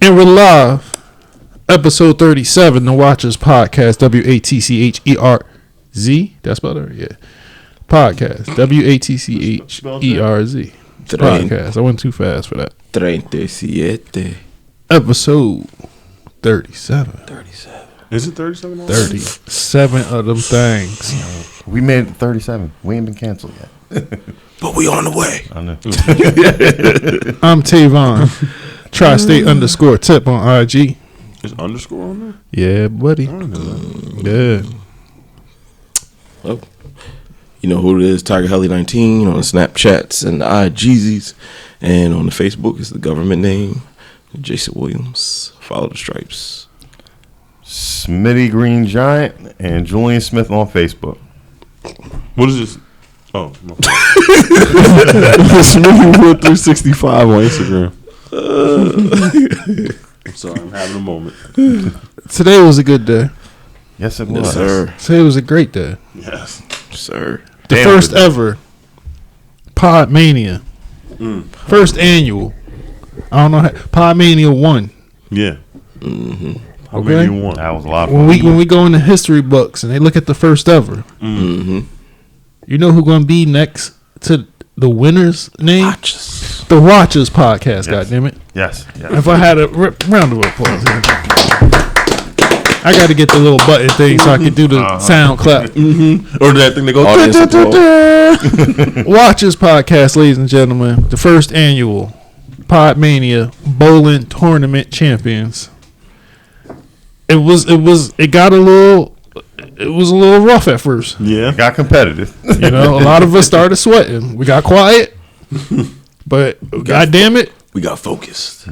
And we're live. Episode 37, The Watchers Podcast. WATCHERZ. That's better? Yeah. Podcast. WATCHERZ. Podcast. I went too fast for that. 37. Episode 37. Is it 37? 37 of them things. We made it to 37. We ain't been canceled yet. But we on the way. I know. I'm Tavon. Tri-State _tip on IG. Is underscore on there? Yeah, buddy. I don't know that. Yeah. Oh, you know who it is, Tiger Helly 19 on the Snapchats and the IGs. And on the Facebook is the government name, Jason Williams. Follow the stripes. Smitty Green Giant and Julian Smith on Facebook. What is this? Oh, no. Smitty 365 on Instagram. I'm sorry, I'm having a moment. Today was a good day. Yes, it was. Yes, sir. Today was a great day. Yes. Sir. The Damn first good. ever PodMANIA. First annual. I don't know how. PodMANIA 1. Yeah. Mm-hmm. How Okay. many you want? That was a lot of When fun. we go in the history books and they look at the first ever, Mm-hmm. you know who's going to be next to the winner's name? Watches. The Watchers Podcast, Yes. goddammit. Yes. Yes. If I had a round of applause here. I got to get the little button thing so I can do the sound clap. Or that thing they go. Audience applause. Watchers Podcast, ladies and gentlemen, the first annual PodMANIA Bowling Tournament Champions. It was a little rough at first. Yeah. Got competitive. You know, a lot of us started sweating. We got quiet, but God damn it, We got focused.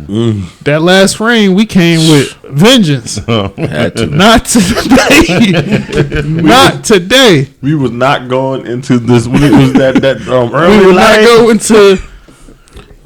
that last frame we came with vengeance. Had to. Not today. Not today. We was not going into this when it was that early We would not light. go into.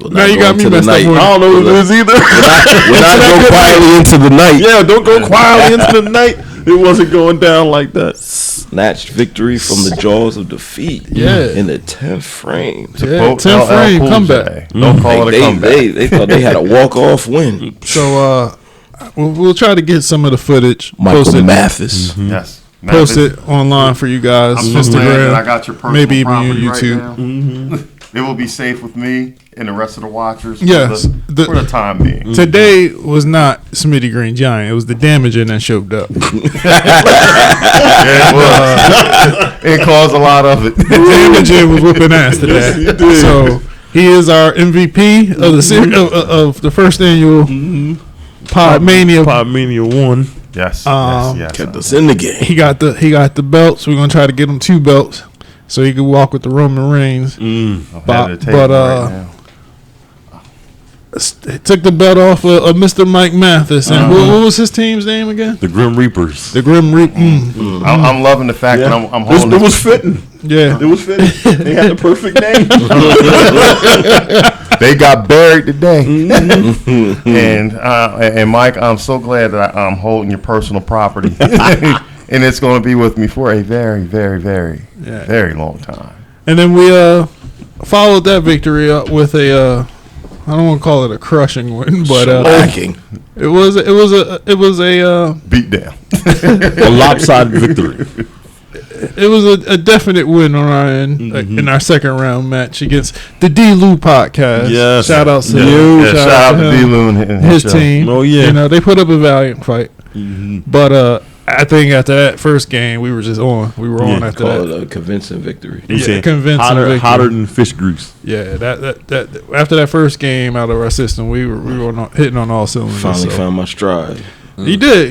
We're Now not you got going me to the messed up night. on I don't know what it is either. We're not going quietly into the night. Yeah, don't go quietly into the night. It wasn't going down like that. Snatched victory from the jaws of defeat. Yeah. In the 10th frame. Yeah, Quote 10 LL frame Cool comeback. J. Don't call it a comeback. They thought they had a walk-off win. So we'll try to get some of the footage Michael posted, Mathis. Yes. post it online for you guys. I'm so glad that I Instagram, got your personal maybe even property your YouTube. right now. It will be safe with me and the rest of the watchers. Yes. For the time being. Today was not Smitty Green Giant. It was the damaging that showed up. Yeah, it was. It caused a lot of it. Damaging was whooping ass today. So he is our MVP of the series of the first annual PodMANIA. PodMANIA 1. Yes. Yes. Kept us in the game. He got the belts. We're gonna try to get him 2 belts so he can walk with the Roman Reigns. I'm But- having a table but, right now. Took the belt off of Mr. Mike Mathis. And what was his team's name again? The Grim Reapers. The Grim Reaper. I'm loving the fact that I'm holding It was fitting. Yeah. It was fitting. They had the perfect name. They got buried today. And Mike, I'm so glad that I'm holding your personal property. And it's going to be with me for a very, very, very, very long time. And then we followed that victory up with a I don't want to call it a crushing win, but Lacking. it was a Beat down. A lopsided victory. it was a definite win on our end in our second round match against the D. Lou podcast. Yes. Shout out to Yeah, you. shout out to him, D-Lou and his show. team. Oh, yeah. You know, they put up a valiant fight. But I think after that first game, we were just on. We were on after Call that. it a convincing victory. He Yeah, said convincing victory. hotter than fish grease. Yeah, that after that first game out of our system, we were hitting on all cylinders. Finally so. found my stride. You did.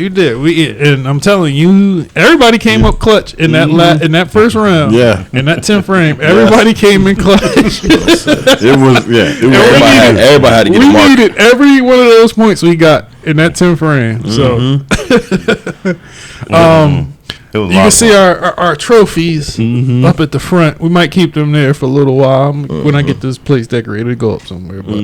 And I'm telling you, everybody came up clutch in that in that first round. Yeah. In that 10th frame, everybody came in clutch. It was Everybody had to get We a mark. needed every one of those points we got in that 10th frame. So It was a you lot can of see fun. our trophies up at the front. We might keep them there for a little while when I get this place decorated. Go up somewhere, but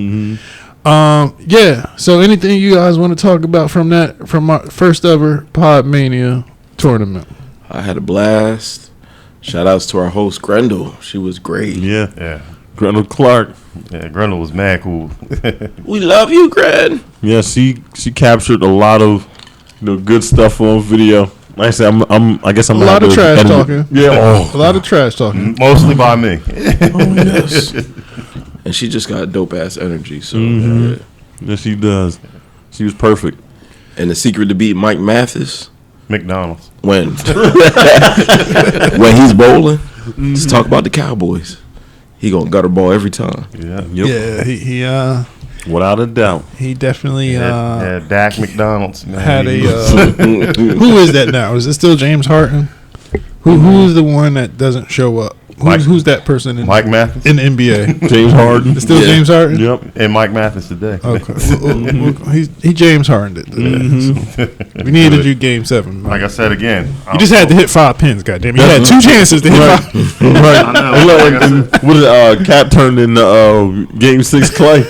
yeah. So anything you guys want to talk about from our first ever PodMANIA tournament? I had a blast. Shout outs to our host Grendel. She was great. Yeah. Yeah. Grendel Clark. Yeah, Grendel was mad cool. We love you, Gren. Yeah, she captured a lot of good stuff on video. Like I said, I guess I'm a lot of trash talking. Yeah, a lot of trash talking. Mostly by me. Oh yes. And she just got dope ass energy. So yes, she does. She was perfect. And the secret to beat Mike Mathis, McDonald's. when he's bowling, just talk about the Cowboys. He gonna gutter ball every time. Yeah. Yep. Yeah. He Without a doubt. He definitely Dak McDonald's, man. had a who is that now? Is it still James Harden? Who is the one that doesn't show up? Who's that person in Mike Mathis in the NBA? James Harden. It's still James Harden? Yep. and Mike Mathis today. Okay. He James Hardened it today. So we needed you game 7. Like I said again, You just had to hit 5 pins, goddamn. You had 2 chances to hit 5. Right. I know. Look, Like I said, what did Cap turned in Game 6 Clay? He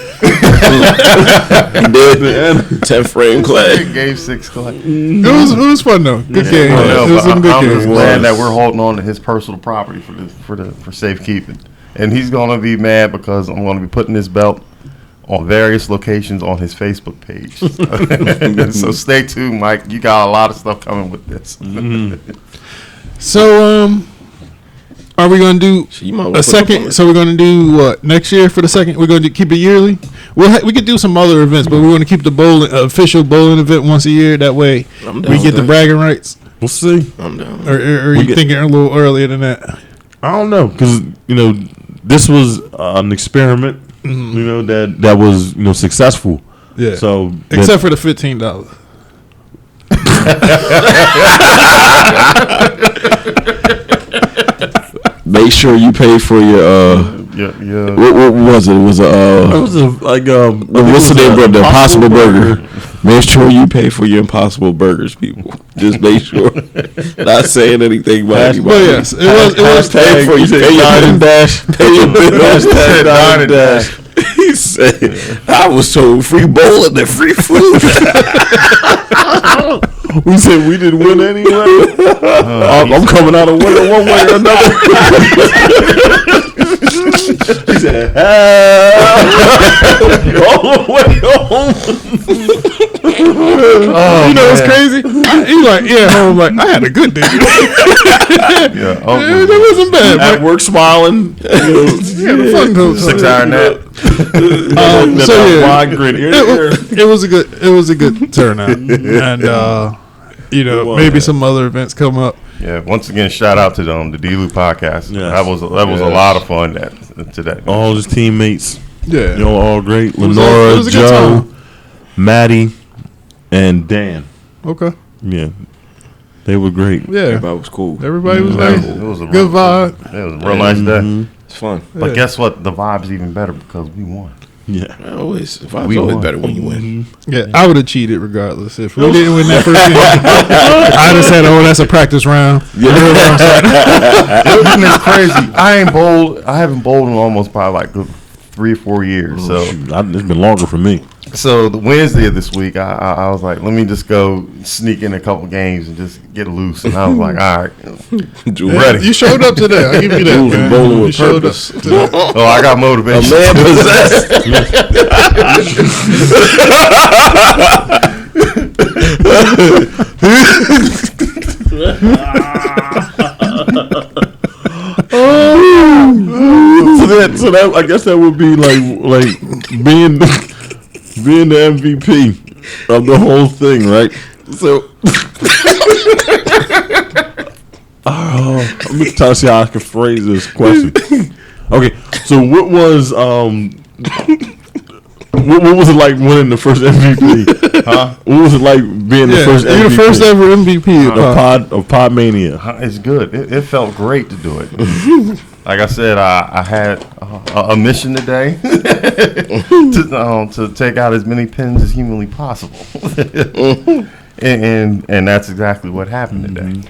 did. 10th frame Clay. Game 6 Clay. It was fun though. Good game. I know, It was but some good I'm just games. glad that we're holding on to his personal property for safekeeping, and he's gonna be mad because I'm gonna be putting this belt on various locations on his Facebook page. So stay tuned, Mike. You got a lot of stuff coming with this. So are we gonna do You might a wanna put second? up on So we're gonna do what next year for the second? We're gonna keep it yearly. We could do some other events, but we're gonna keep the bowling official bowling event once a year. That way I'm down we with get the that. bragging rights. We'll see. I'm down. Or are you thinking a little earlier than that? I don't know, because this was an experiment. That was successful. Yeah. So Except for the $15. Make sure you pay for your Yeah. what was it? It was it was what's the name of the Impossible Burger? Make sure you pay for your Impossible Burgers, people. Just make sure. Not saying anything about anybody. But yes, it was Pay for you. Pay your Dine and Dash. Pay your bills. Dine and Dash. He said, "I was told free bowling and free food." We said we didn't win anyway. I'm coming out a winner one way or another. He said, all the way home. It's crazy. He's like, I'm like, I had a good day. Yeah. That wasn't bad. At work smiling. Yeah, the fun goes. 6 hour nap. It was a good turnout, and maybe some other events come up. Yeah. Once again, shout out to the D-Lou podcast. Yes. That was a lot of fun today. All his teammates, Yeah, all great. It was Lenora, a good Joe, time. Maddie, and Dan. Okay. Yeah, they were great. Yeah, Everybody was cool. everybody was It nice. was a Good vibe. It was a real nice day. It's fun. But Yeah. guess what? The vibe's even better because we won. Yeah, Always, vibes We always won. better when you win. Yeah, I would have cheated regardless if we didn't win that first game. I just said, "Oh, that's a practice round." It's crazy. I haven't bowled in almost probably like 3 or 4 years. So Shoot, it's been longer for me. the Wednesday of this week, I was like, let me just go sneak in a couple games and just get loose. And I was like, all right, ready. You showed up today. I'll give you that. Jules Man. bowling with You showed purpose. up today. Oh, I got A motivation. man possessed. So that I guess that would be like being the MVP of the whole thing, right? So I'm just trying to see how I can phrase this question. Okay, so what was what was it like winning the first MVP? Huh? What was it like being the first MVP? You're the first ever MVP of PodMania. It's good. It felt great to do it. Like I said, I had a mission today to take out as many pins as humanly possible, and that's exactly what happened today.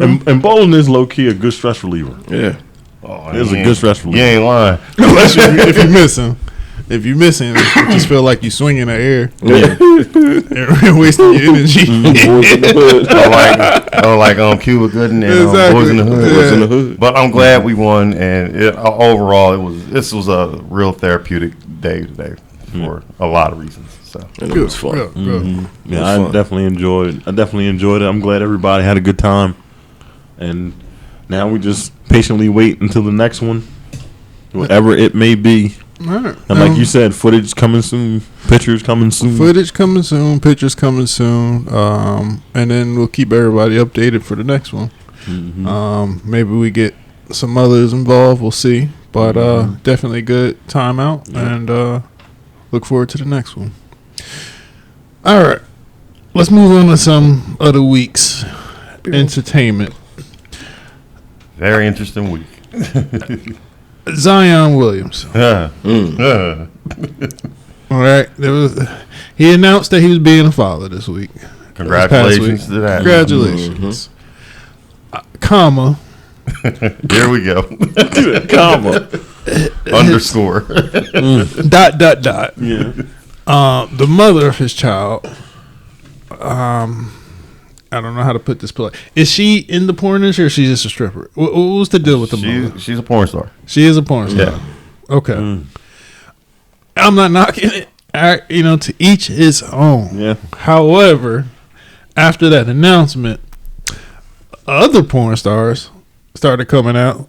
And bowling is low key a good stress reliever. Yeah. Oh, It's a good stress reliever. You ain't lying. Unless if you miss him. If you miss him, you just feel like you swing in the air and wasting your energy. Boys in the hood. like Cuba Gooden and Exactly. Boys in the Hood. Yeah. Boys in the hood. But I'm glad we won, and overall, this was a real therapeutic day today for a lot of reasons. So And it was fun. Good. Yeah, I fun. definitely enjoyed it. I'm glad everybody had a good time. And now we just patiently wait until the next one, whatever it may be. All right. And like you said, footage coming soon, pictures coming soon. Footage coming soon, pictures coming soon, and then we'll keep everybody updated for the next one. Maybe we get some others involved. We'll see, but definitely good time out, and look forward to the next one. All right, let's move on to some other week's entertainment. very interesting week. Zion Williams. All right, he announced that he was being a father this week. Congratulations to that. Congratulations. Comma. Here we go. Comma. Underscore. Dot. Yeah. The mother of his child. I don't know how to put this play. Is she in the porn industry or is she just a stripper? What was the deal with the mother? She's a porn star. She is a porn star. Yeah. Okay. I'm not knocking it. To each his own. Yeah. However, after that announcement, other porn stars started coming out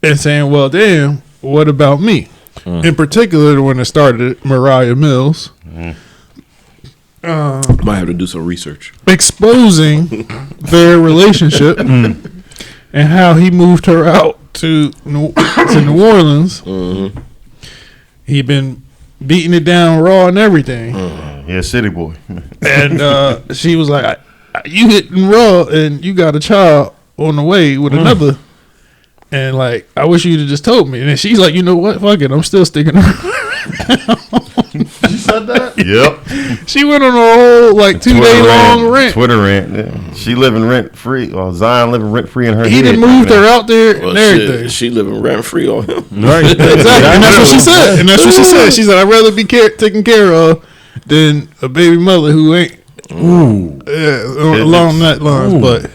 and saying, well, damn, what about me? In particular, the one that started, Mariah Mills. Might have to do some research. Exposing their relationship and how he moved her out to New Orleans. He'd been beating it down raw and everything. Yeah, city boy. And she was like, you hitting raw and you got a child on the way with another. And like, I wish you'd have just told me. And then she's like, you know what? Fuck it. I'm still sticking around. She said that? Yep. She went on a whole 2-day long rant. Twitter rant. Yeah. She living rent free. Or Zion living rent free in her He head. done moved her out there Well, and everything. she living rent free on him. Right. Exactly. And that's what she said. And that's what she said. She said, I'd rather be taken care of than a baby mother who ain't. Along that lines. But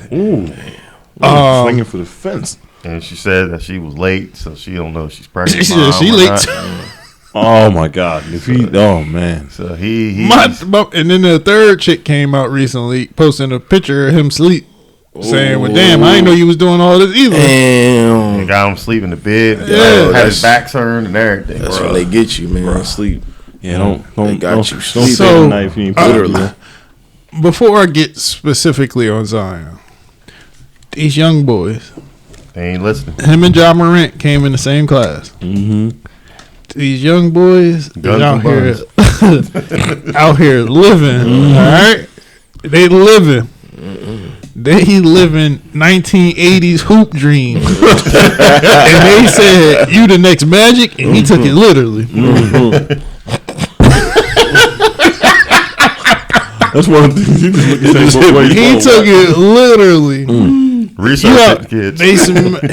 Swinging for the fence. And she said that she was late, so she don't know if she's pregnant. she said she late. Oh my God! Oh man! So he And then the third chick came out recently posting a picture of him sleep. Saying, well, damn, I didn't know you was doing all this either. Damn. got him sleeping in the bed. Yeah. Had his back turned and everything. That's bro. when they get you, man. Sleep. Yeah, don't They got you. don't So, stay at night if you ain't literally. Before I get specifically on Zion, these young boys, They ain't listening. him and John Morant came in the same class. Mm-hmm. These young boys Guns out and here, out here living. All right, they living. They living 1980s hoop dreams. And they said, "You the next Magic," and he took it literally. That's one of the things you just look at the same way. He took it literally. Research it, kids.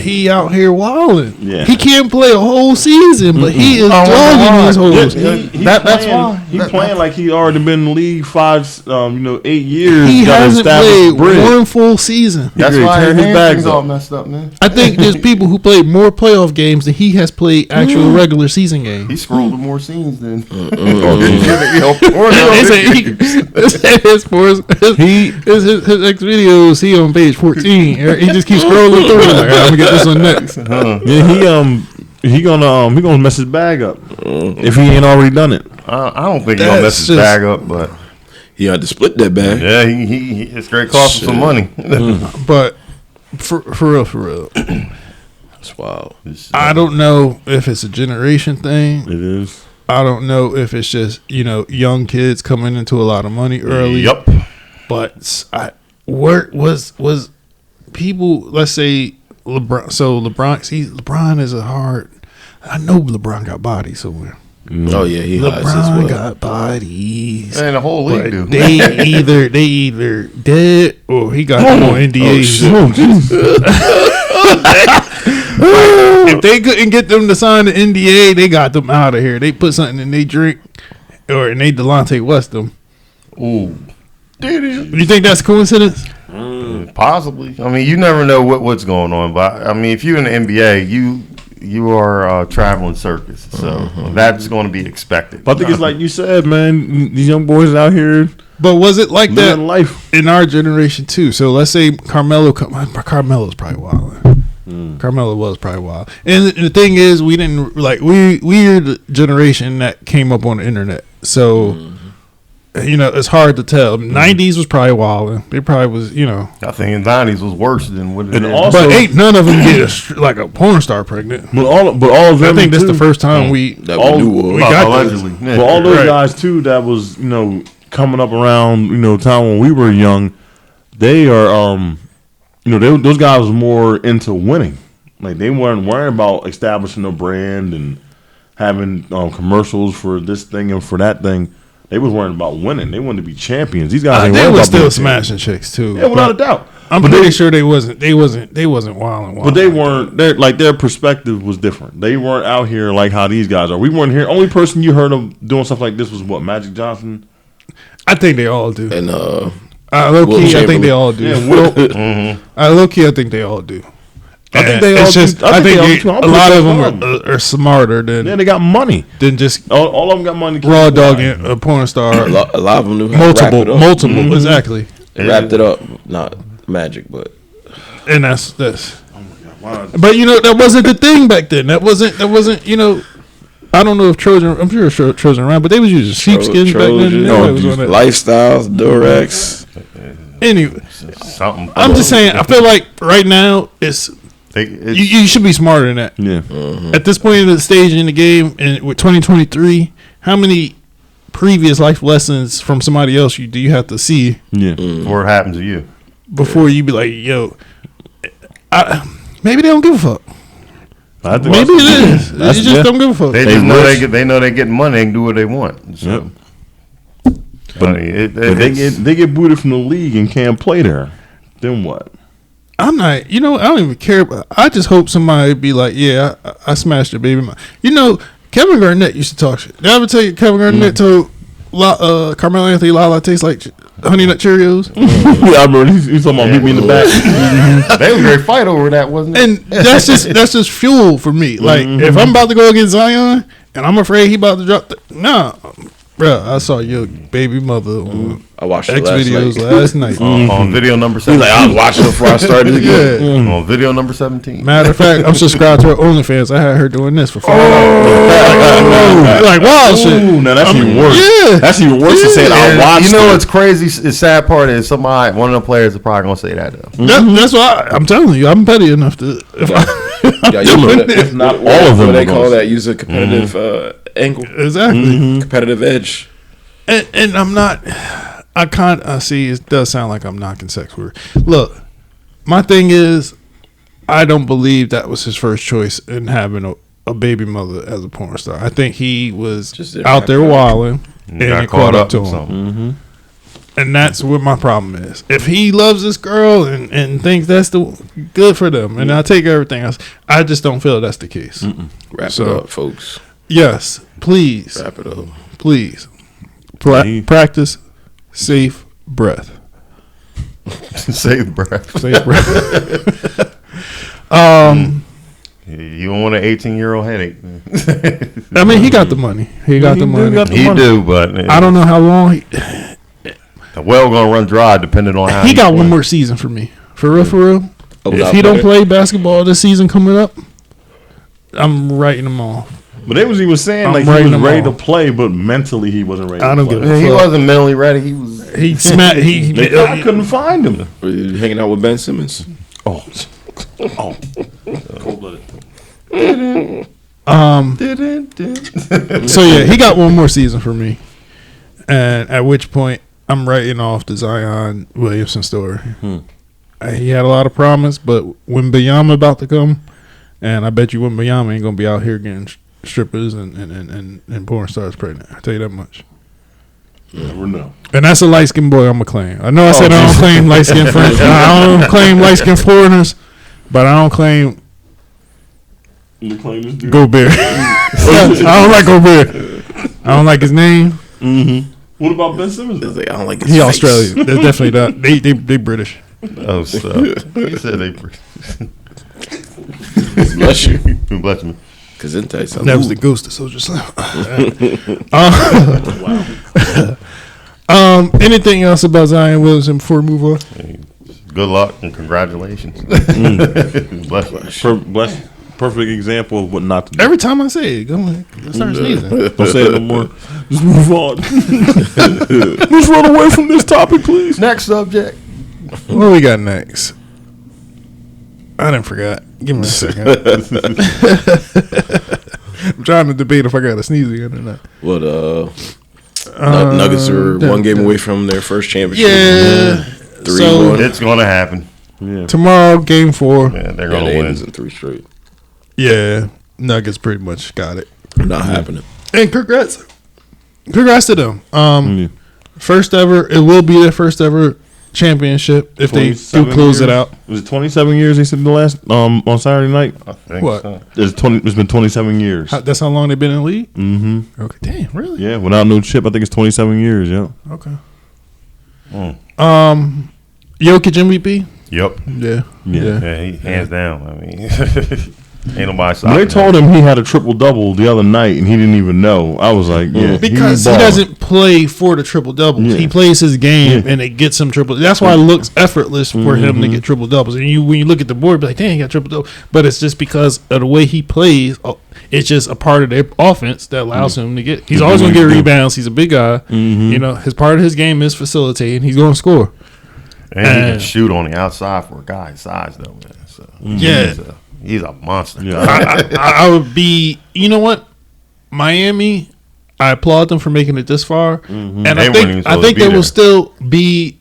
He out here wilding. Yeah. He can't play a whole season, but he is dogging these hoes. That's why. He's playing like he already been in the league 8 years. He got hasn't established played bread. one full season. That's He why tear his his bags bags all up. messed up, man. I think there's people who played more playoff games than he has played actual regular season games. He scrolled with more scenes than They say his X videos. He on page 14. He just keeps scrolling through. Like, I'm gonna get this one next. Yeah, he gonna mess his bag up if he ain't already done it. I don't think he's gonna mess his That's bag up, but He had to split that bag. yeah, he it's great cost him some money. But for real, That's wild. I don't know if it's a generation thing. It is. I don't know if it's just young kids coming into a lot of money early. Yup. But where was people? Let's say LeBron. So LeBron is a hard. I know LeBron got bodies somewhere. Oh yeah, he hides as LeBron well. got bodies. And the whole league do. They either dead or he got them on NDAs. If they couldn't get them to sign the NDA, they got them out of here. They put something in they drink, and they Delonte West them. Ooh. You think that's a coincidence? Possibly. I mean, you never know what's going on, but I mean, if you're in the NBA, you are a traveling circus, so that's going to be expected. But I think it's like you said, man. These young boys out here. But was it like that life in our generation too? So let's say Carmelo's probably wild. Carmelo was probably wild. And the thing is, we didn't we're the generation that came up on the internet. So it's hard to tell. 90s was probably wild. It probably was, I think in the 90s was worse than what it is. Also, but ain't none of them get a porn star pregnant. But all of them. I think that's the first time we knew of. We got allegedly. this. But all those guys too that was coming up around time when we were young, they are those guys was more into winning. Like they weren't worrying about establishing a brand and having commercials for this thing and for that thing. They was worrying about winning. They wanted to be champions. These guys ain't they worried were about still being smashing chicks too. Yeah, without a doubt. I'm pretty sure they wasn't wild. But they weren't. Their perspective was different. They weren't out here like how these guys are. We weren't here. Only person you heard of doing stuff like this was what, Magic Johnson. I think they all do. And low key, I think they all do. Yeah, low key, I think they all do. I think they all. I think a lot of them are smarter than. Yeah, they got money. Than just all of them got money. Raw dogging a porn star. a lot of them knew how to wrap it up. Multiple, exactly. Wrapped it up, not Magic, but. And that's. But that wasn't the thing back then. That wasn't. I don't know if Trojan. I'm sure Trojan around, but they was using sheepskins back then. Lifestyles, Durex. Anyway, something. I'm just saying. I feel like right now you should be smarter than that. Yeah. At this point in the stage in the game, and with 2023, how many previous life lessons from somebody else do you have to see? Yeah. Before it happens to you, before you be like, yo, maybe they don't give a fuck. Maybe it is. They just don't give a fuck. They just know they know they getting money. They can do what they want. So. Yep. But they get booted from the league and can't play there. Then what? I'm not. I don't even care. I just hope somebody be like, yeah, I smashed your baby. Kevin Garnett used to talk shit. Did I ever tell you Kevin Garnett told Carmelo Anthony Lala tastes like Honey Nut Cheerios? Yeah, I remember he's talking about meet me in the back. They was a great fight over that, wasn't it? And that's just fuel for me. Like if I'm about to go against Zion and I'm afraid he about to drop bro, I saw your baby mother on I watched X videos last night. On video number 17. Like, I was watching it before I started again. On video number 17. Matter of fact, I'm subscribed to her OnlyFans. I had her doing this for $5. Like wild shit. Now that's even worse. Yeah, that's even worse than saying I watched. What's crazy? The sad part is one of the players are probably gonna say that though. That's why I'm telling you, I'm petty enough to. If not all of them, they call that use a competitive angle. Exactly, competitive edge. And I'm not. I see. It does sound like I'm knocking sex work. Look, my thing is, I don't believe that was his first choice in having a baby mother as a porn star. I think he was just out there wilding and it caught up to him. And that's what my problem is. If he loves this girl and thinks that's good for them, and I take everything else, I just don't feel that's the case. Wrap it up, folks. Yes, please. Wrap it up. Please. Practice safe breath. Safe breath. Safe breath. You don't want an 18-year-old headache. I mean, he got the money. He got the money. He do, but I don't know how long. The well gonna run dry depending on how he got one more season for me. For real. If he don't play basketball this season coming up, I'm writing him off. But they was even saying like he was ready to play, but mentally he wasn't ready. I don't get it. He wasn't mentally ready. He was. He smacked. I couldn't find him. Were you hanging out with Ben Simmons? Cold-blooded. So yeah, he got one more season for me, and at which point I'm writing off the Zion Williamson story. He had a lot of promise, but when Biyama about to come, and I bet you when Biyama ain't gonna be out here getting strippers and porn stars pregnant. I tell you that much. Never know. And that's a light skinned boy I'm gonna claim. I know I said I don't claim light skinned French. I don't claim light skinned foreigners, but I don't claim Gobert. I don't like Gobert. I don't like his name. What about Ben Simmons? I don't like his He face. Australian. They're definitely not. They British. Oh, stop. He said they British. Bless you. Bless me. Cause it tastes. That was the ghost of Soldier Slim. Anything else about Zion Williamson before we move on? Good luck and congratulations. Bless you. Bless. Perfect example of what not to do. Every time I say it, I'm start sneezing. Don't say it no more. Just move on. Let's run away from this topic, please. Next subject. What we got next? I didn't forgot. Give me a second. I'm trying to debate if I got a sneeze again or not. What? Nuggets are one game away from their first championship. Yeah. 3-1. It's gonna happen. Yeah. Tomorrow, game 4. Yeah, they're Yeah, gonna they win. ends in 3 straight. Yeah. Nuggets pretty much got it. Not happening. And congrats to them. Yeah. First ever. It will be their first ever championship if they do 27 close it years? out. Was it 27 years? They said the last on Saturday night. I think What? so. It's been 27 years. That's how long they've been in the league? Mm-hmm. Okay. Damn, really? Yeah, without no chip, I think it's 27 years. Yeah. Okay. Mm. Jokic MVP? Yep. Yeah. Yeah. Yeah, he hands down. I mean, ain't nobody When stopping they told him he had a triple double the other night and he didn't even know, I was like, yeah, Because he balling. doesn't play for the triple doubles. Yeah. He plays his game and it gets him triple. That's why it looks effortless for him to get triple doubles. And when you look at the board, be like, dang, he got triple double. But it's just because of the way he plays. It's just a part of their offense that allows him to get. He's always going to get rebounds. He's a big guy. You know, his part of his game is facilitating. He's going to score. And he can shoot on the outside for a guy his size, though, man. So Yeah. he's a monster. Yeah. I would be. You know what? Miami. I applaud them for making it this far, and They I weren't even think supposed to be there will there. still be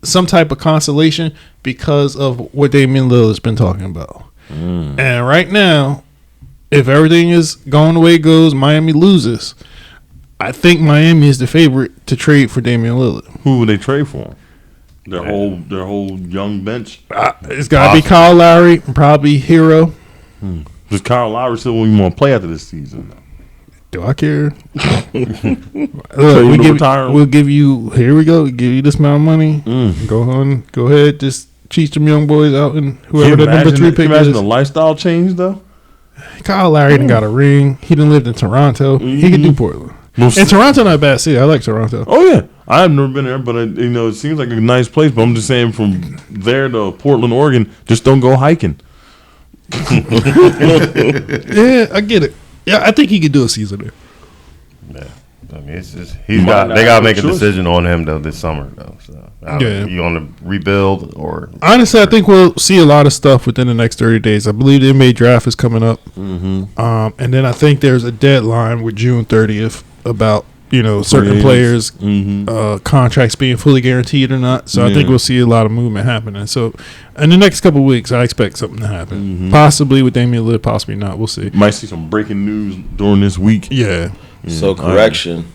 some type of consolation because of what Damian Lillard's been talking about. And right now, if everything is going the way it goes, Miami loses. I think Miami is the favorite to trade for Damian Lillard. Who would they trade for? Their whole young bench. It's got to be Kyle Lowry, and probably Hero. Does Kyle Lowry still even want to play after this season? Do I care? you to retire? We'll give you. Here we go. Give you this amount of money. Go ahead. Just teach them young boys out and whoever the number 3 pick Imagine is. the lifestyle change though. Kyle Lowry done got a ring. He done lived in Toronto. He could do Portland. And Toronto not a bad city. I like Toronto. Oh yeah, I've never been there, but it seems like a nice place. But I'm just saying, from there to Portland, Oregon, just don't go hiking. Yeah, I get it. Yeah, I think he could do a season there. Yeah. I mean, it's just they got to make a decision on him though this summer though. So you want to rebuild or Honestly, I think we'll see a lot of stuff within the next 30 days. I believe the NBA draft is coming up, and then I think there's a deadline with June 30th about certain players' contracts being fully guaranteed or not. So I think we'll see a lot of movement happening. So in the next couple of weeks, I expect something to happen. Possibly with Damian Lillard, possibly not. We'll see. Might see some breaking news during this week. Yeah. So correction,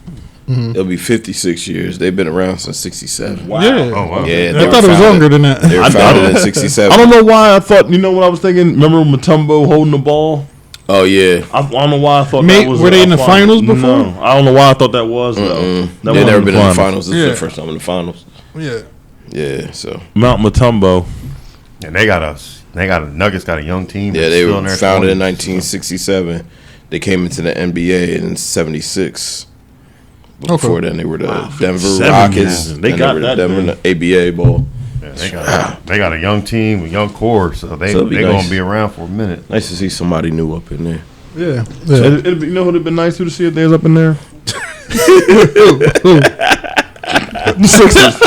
it'll be 56 years. They've been around since 67. Wow. Yeah. oh wow. Yeah, I thought it was longer than that. They were founded in 67. I don't know why I thought. You know what I was thinking? Remember Mutombo holding the ball? Oh yeah, I don't know why I thought Mate, that was. were they a in the finals before? No, I don't know why I thought that was though. they've never been in the finals. This is the first time in the finals. Yeah. Yeah, so Mount Mutombo. And they got a Nuggets got a young team. yeah, that's they still were in their founded in 20s, 1967. They came into the NBA in 76. Before then, they were the Denver 57 Rockets. years. They and got were that the Denver thing. ABA ball. Yeah, they got a young team, a young core, so they it'd be gonna nice. be around for a minute. Nice to see somebody new up in there. Yeah. You know who'd have been nice to see if they was up in there? The Sixers.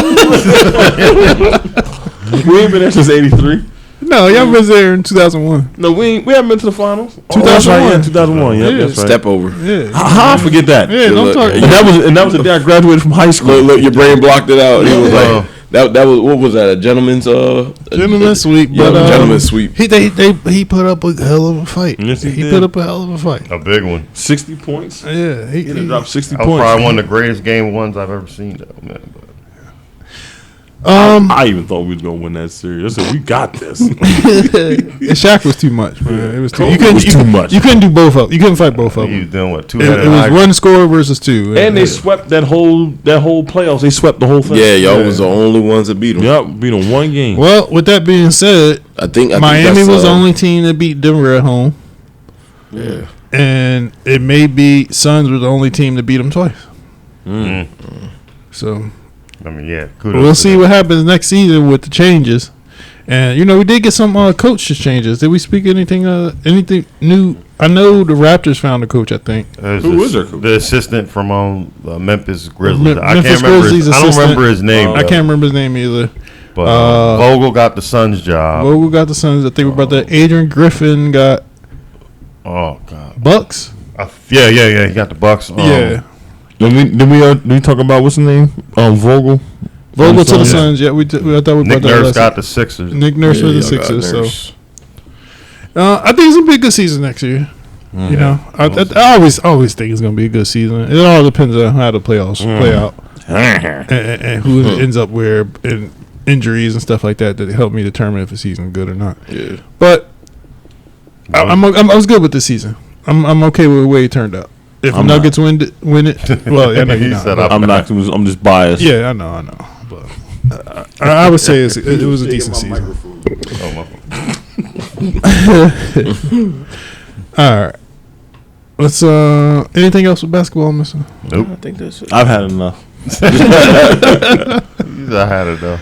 We ain't been there since '83. No, y'all was there in 2001. No, we haven't been to the finals. 2001. 2001. Yeah, that's right. Step over. Yeah. How I forget that? Yeah, don't look, talk. yeah, And that was the day I graduated from high school. Look, your brain blocked it out. It was like that was what was that? A gentleman's Gentleman's sweep, Yeah, but gentleman's sweep. He put up a hell of a fight. Yes, he did. put up a hell of a fight. A big one. 60 points. Yeah, He dropped 60 That was points. probably one of the greatest game ones I've ever seen, though, man. I even thought we was gonna win that series. I said we got this. Shaq was too much, man. It was too. Kobe was too much. You couldn't do both of. You couldn't fight both of He was them. doing what? It was one score versus two, And they swept that whole playoffs. They swept the whole thing. Yeah, y'all was the only ones that beat them. Yep, beat them one game. Well, with that being said, I think Miami that's, was the only team that beat Denver at home. Yeah. And it may be Suns were the only team that beat them twice. So, I mean, yeah. we'll see what happens next season with the changes. And, we did get some coach changes. Did we speak anything new? I know the Raptors found a coach, I think. Who was their coach? The assistant from Memphis Grizzlies. I Memphis can't remember. Grizzlies I don't remember his name. I can't remember his name either. But Vogel got the Suns job. Vogel got the Suns. I think about that. Adrian Griffin got Oh God, Bucks. Yeah. He got the Bucks. Yeah. Did we talk about what's the name? Vogel. Vogel to the Suns. Yeah, I thought we Nick brought that Nurse last got the Sixers. Nick Nurse for the Sixers. So I think it's gonna be a good season next year. I always think it's gonna be a good season. It all depends on how the playoffs play out and who ends up where and injuries and stuff like that help me determine if a season's good or not. Yeah. But I was good with this season. I'm okay with the way it turned out. If the Nuggets win it, well, I know you're not. I'm not. I'm just biased. Yeah, I know. But I would say it was a decent season. All right. Let's. Anything else with basketball, Mister? Nope. I think that's it. I've had enough. I had it though.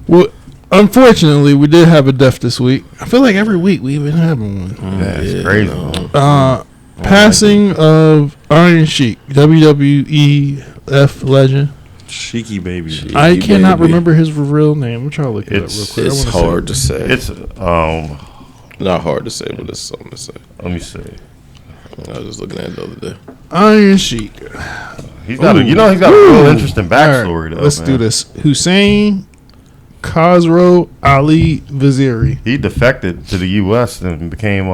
Well, unfortunately, we did have a death this week. I feel like every week we've been having one. It's crazy. Passing of Iron Sheik, WWEF legend. Cheeky baby. I cannot remember his real name. I'm trying to look it up real quick. It's hard to say. It's not hard to say, but it's something to say. Let me see. I was just looking at it the other day. Iron Sheik. He's got a real interesting backstory. Right, though. let's do this. Hussein Khosrow Ali Vaziri. He defected to the U.S. and became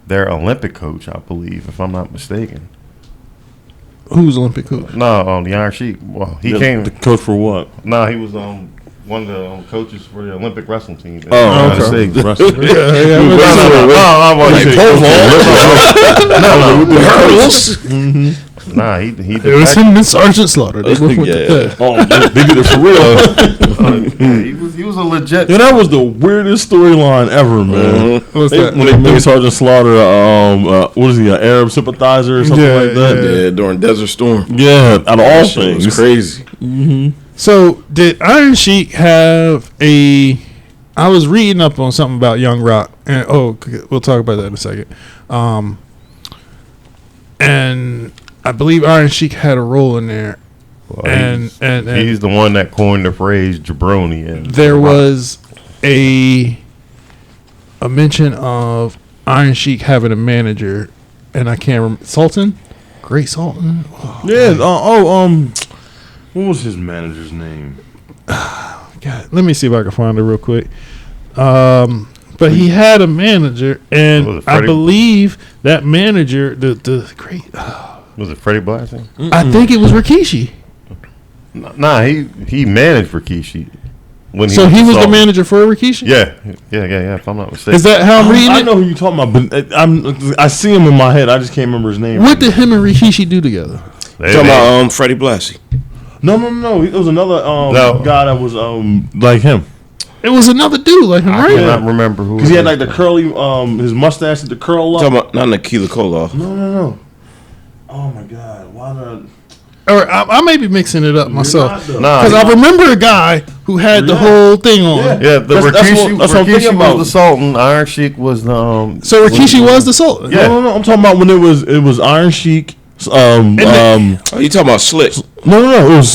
their Olympic coach, I believe, if I'm not mistaken. Who's Olympic coach? No, the Iron Sheik. Well, he came. The coach for what? No, he was one of the coaches for the Olympic wrestling team. Oh, okay. Nah, he it was him and Sergeant Slaughter. They both went to Ted. Oh, they did it for real. he was a legit. Yeah, that was the weirdest storyline ever, man. What's that? When they made Sergeant Slaughter, what is he, an Arab sympathizer or something like that? Yeah, during Desert Storm. Yeah, out of all It things. was crazy. So, did Iron Sheik have a... I was reading up on something about Young Rock. And we'll talk about that in a second. And I believe Iron Sheik had a role in there. Well, and he's the one that coined the phrase jabroni. And there was a mention of Iron Sheik having a manager, and I can't remember. Sultan? Great Sultan? Oh, yeah. What was his manager's name? God, let me see if I can find it real quick. But he had a manager, and I believe that manager, the great... was it Freddie Blassie? I think it was Rikishi. Nah, he managed Rikishi. So he was the manager for Rikishi? Yeah. If I'm not mistaken. Is that how I'm reading it? I know who you're talking about, but I see him in my head. I just can't remember his name. What did him and Rikishi do together? Talking about Freddie Blassie. No. It was another guy that was like him. It was another dude like him, right? I cannot remember who. Because he had like the curly, his mustache had the curl up. Talking about not Nikita Koloff. No. Oh my God! Why not? Or I may be mixing it up myself. Nah, because I remember a guy who had the whole thing on. Yeah, Rikishi what I'm thinking about. was the Sultan. Iron Sheik was the. So Rikishi was the Sultan. Yeah. No. I'm talking about when it was Iron Sheik. You talking about Slick? No. It was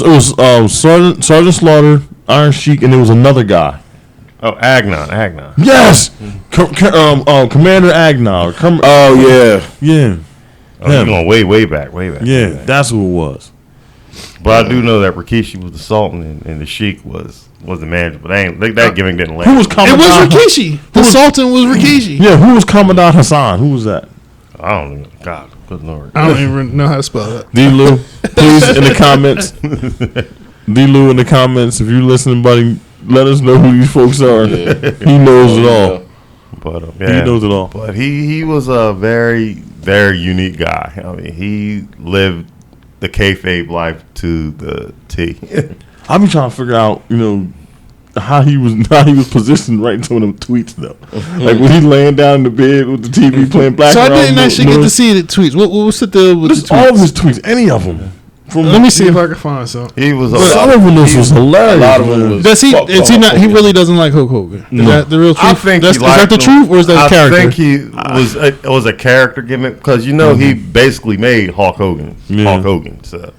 Sergeant Slaughter, Iron Sheik, and there was another guy. Oh, Agnon. Yes, Commander Agnon. Yeah. Oh, you're going way back. Yeah, that's who it was. But I do know that Rikishi was the Sultan and the Sheik was the manager. But that gimmick didn't land. Who was Commandant? It was Rikishi. The Sultan was Rikishi. Yeah, who was Commandant Hassan? Who was that? I don't know. God, good Lord. I don't even know how to spell that. D-Lou, please in the comments. D-Lou in the comments, if you're listening, buddy, let us know who these folks are. Yeah. He knows it all. But He knows it all. But he was a very, very unique guy. I mean, he lived the kayfabe life to the T. I've been trying to figure out, how he was positioned writing some of them tweets though. Like when he's laying down in the bed with the TV playing black. So I didn't actually get to see the tweets. What's the deal with the tweets? All of his tweets, any of them. Let me see if I can find some. He was Some of them was hilarious. A lot of them was. Does he? fucked Is he off. not? He really doesn't like Hulk Hogan. Is that the real truth? I think Is he that liked the him. truth, or is that a character? I think he was a character gimmick because he basically made Hulk Hogan. Yeah. Hulk Hogan. So